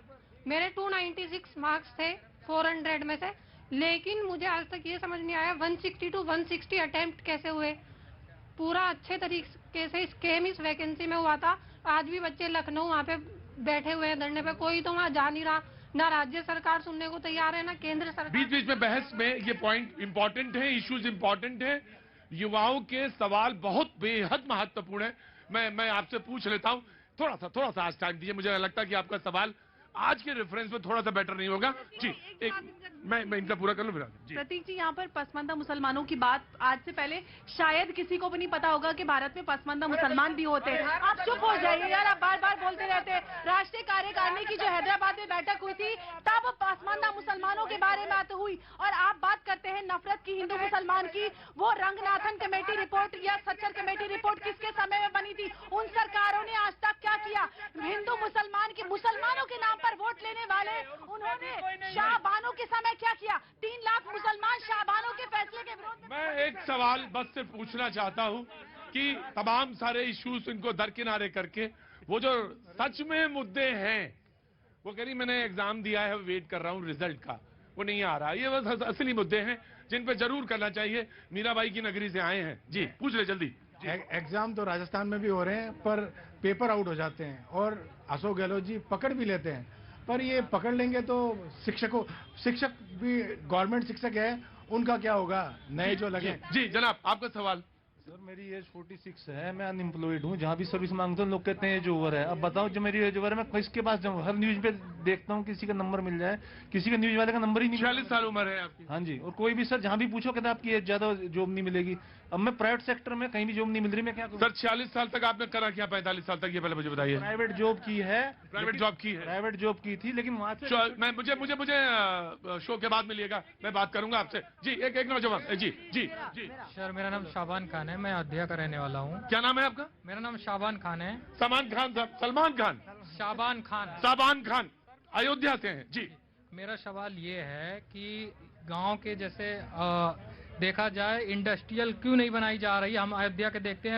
मेरे 296 मार्क्स थे 400 में से, लेकिन मुझे आज तक ये समझ नहीं आया 160 to 160 अटेम्प्ट कैसे हुए। पूरा अच्छे तरीके से स्कैम इस वैकेंसी में हुआ था। आज भी बच्चे लखनऊ वहाँ पे बैठे हुए हैं धरने पे, कोई तो वहाँ जा नहीं रहा, ना राज्य सरकार सुनने को तैयार है ना केंद्र सरकार। बीच में बहस में ये पॉइंट इंपॉर्टेंट है, इश्यूज इंपॉर्टेंट है, युवाओं के सवाल बहुत बेहद महत्वपूर्ण है। मैं आपसे पूछ लेता हूँ, थोड़ा सा आज टाइम दीजिए, मुझे लगता है कि आपका सवाल आज के रेफरेंस में थोड़ा सा बेटर नहीं होगा। जी मैं इनका पूरा कर लूँ फिर। प्रतीक जी, यहाँ पर पसमानदा मुसलमानों की बात आज से पहले शायद किसी को भी नहीं पता होगा कि भारत में पसमानदा मुसलमान भी होते हैं। आप चुप हो जाइए यार, आप बार बार बोलते रहते हैं। राष्ट्रीय कार्यकारिणी की जो हैदराबाद में बैठक हुई थी तब पसमानदा मुसलमानों के बारे में बात हुई, और आप बात करते हैं नफरत की हिंदू मुसलमान की। वो रंगनाथन कमेटी रिपोर्ट या सच्चर कमेटी रिपोर्ट किसके समय में बनी थी? उन सरकारों ने आज तक क्या किया? हिंदू मुसलमान के मुसलमानों के नाम पर वोट लेने वाले उन्होंने शाहबानों के समय क्या किया? 3 लाख मुसलमान शाहबानों के फैसले के विरोध में। मैं एक सवाल बस से पूछना चाहता हूं कि तमाम सारे इश्यूज इनको दरकिनारे करके वो जो सच में मुद्दे हैं, वो कह रही मैंने एग्जाम दिया है, वेट कर रहा हूं रिजल्ट का, वो नहीं आ रहा। ये बस असली मुद्दे हैं जिन पे जरूर करना चाहिए। मीराबाई की नगरी से आए हैं। जी पूछ ले जल्दी। एग्जाम तो राजस्थान में भी हो रहे हैं, पर पेपर आउट हो जाते हैं, और अशोक गहलोत जी पकड़ भी लेते हैं। पर ये पकड़ लेंगे तो शिक्षक भी गवर्नमेंट शिक्षक है, उनका क्या होगा? नए जो लगे। जी जनाब, आपका सवाल। सर मेरी एज 46 है, मैं अनएम्प्लॉयड हूँ। जहाँ भी सर्विस मांगता हूँ लोग कहते हैं एज ओवर है। अब बताओ जो मेरी एज ओवर है मैं किसके पास जाऊँ? हर न्यूज पे देखता हूँ किसी का नंबर मिल जाए, किसी का न्यूज वाले का नंबर ही नहीं। 46 साल उम्र है आपकी? हाँ जी। और कोई भी सर जहाँ भी पूछो कहते आपकी एज ज्यादा, जॉब नहीं मिलेगी। अब मैं प्राइवेट सेक्टर में कहीं भी जॉब नहीं मिल रही, मैं क्या करूँ? सर 46 साल तक आपने करा क्या? 45 साल तक, ये पहले मुझे बताइए। प्राइवेट जॉब की है। प्राइवेट जॉब की है? प्राइवेट जॉब की थी, लेकिन वहाँ से मैं मुझे मुझे मुझे शो के बाद मिलिएगा, मैं बात करूंगा आपसे। जी एक नौजवान। जी जी जी सर मेरा नाम शाबान खान है, मैं अयोध्या का रहने वाला हूँ। क्या नाम है आपका? मेरा नाम शाबान खान है। सलमान खान साहब? सलमान खान? शाबान खान। शाबान खान अयोध्या से हैं। जी मेरा सवाल ये है कि गांव के जैसे देखा जाए इंडस्ट्रियल क्यों नहीं बनाई जा रही? हम अयोध्या के देखते हैं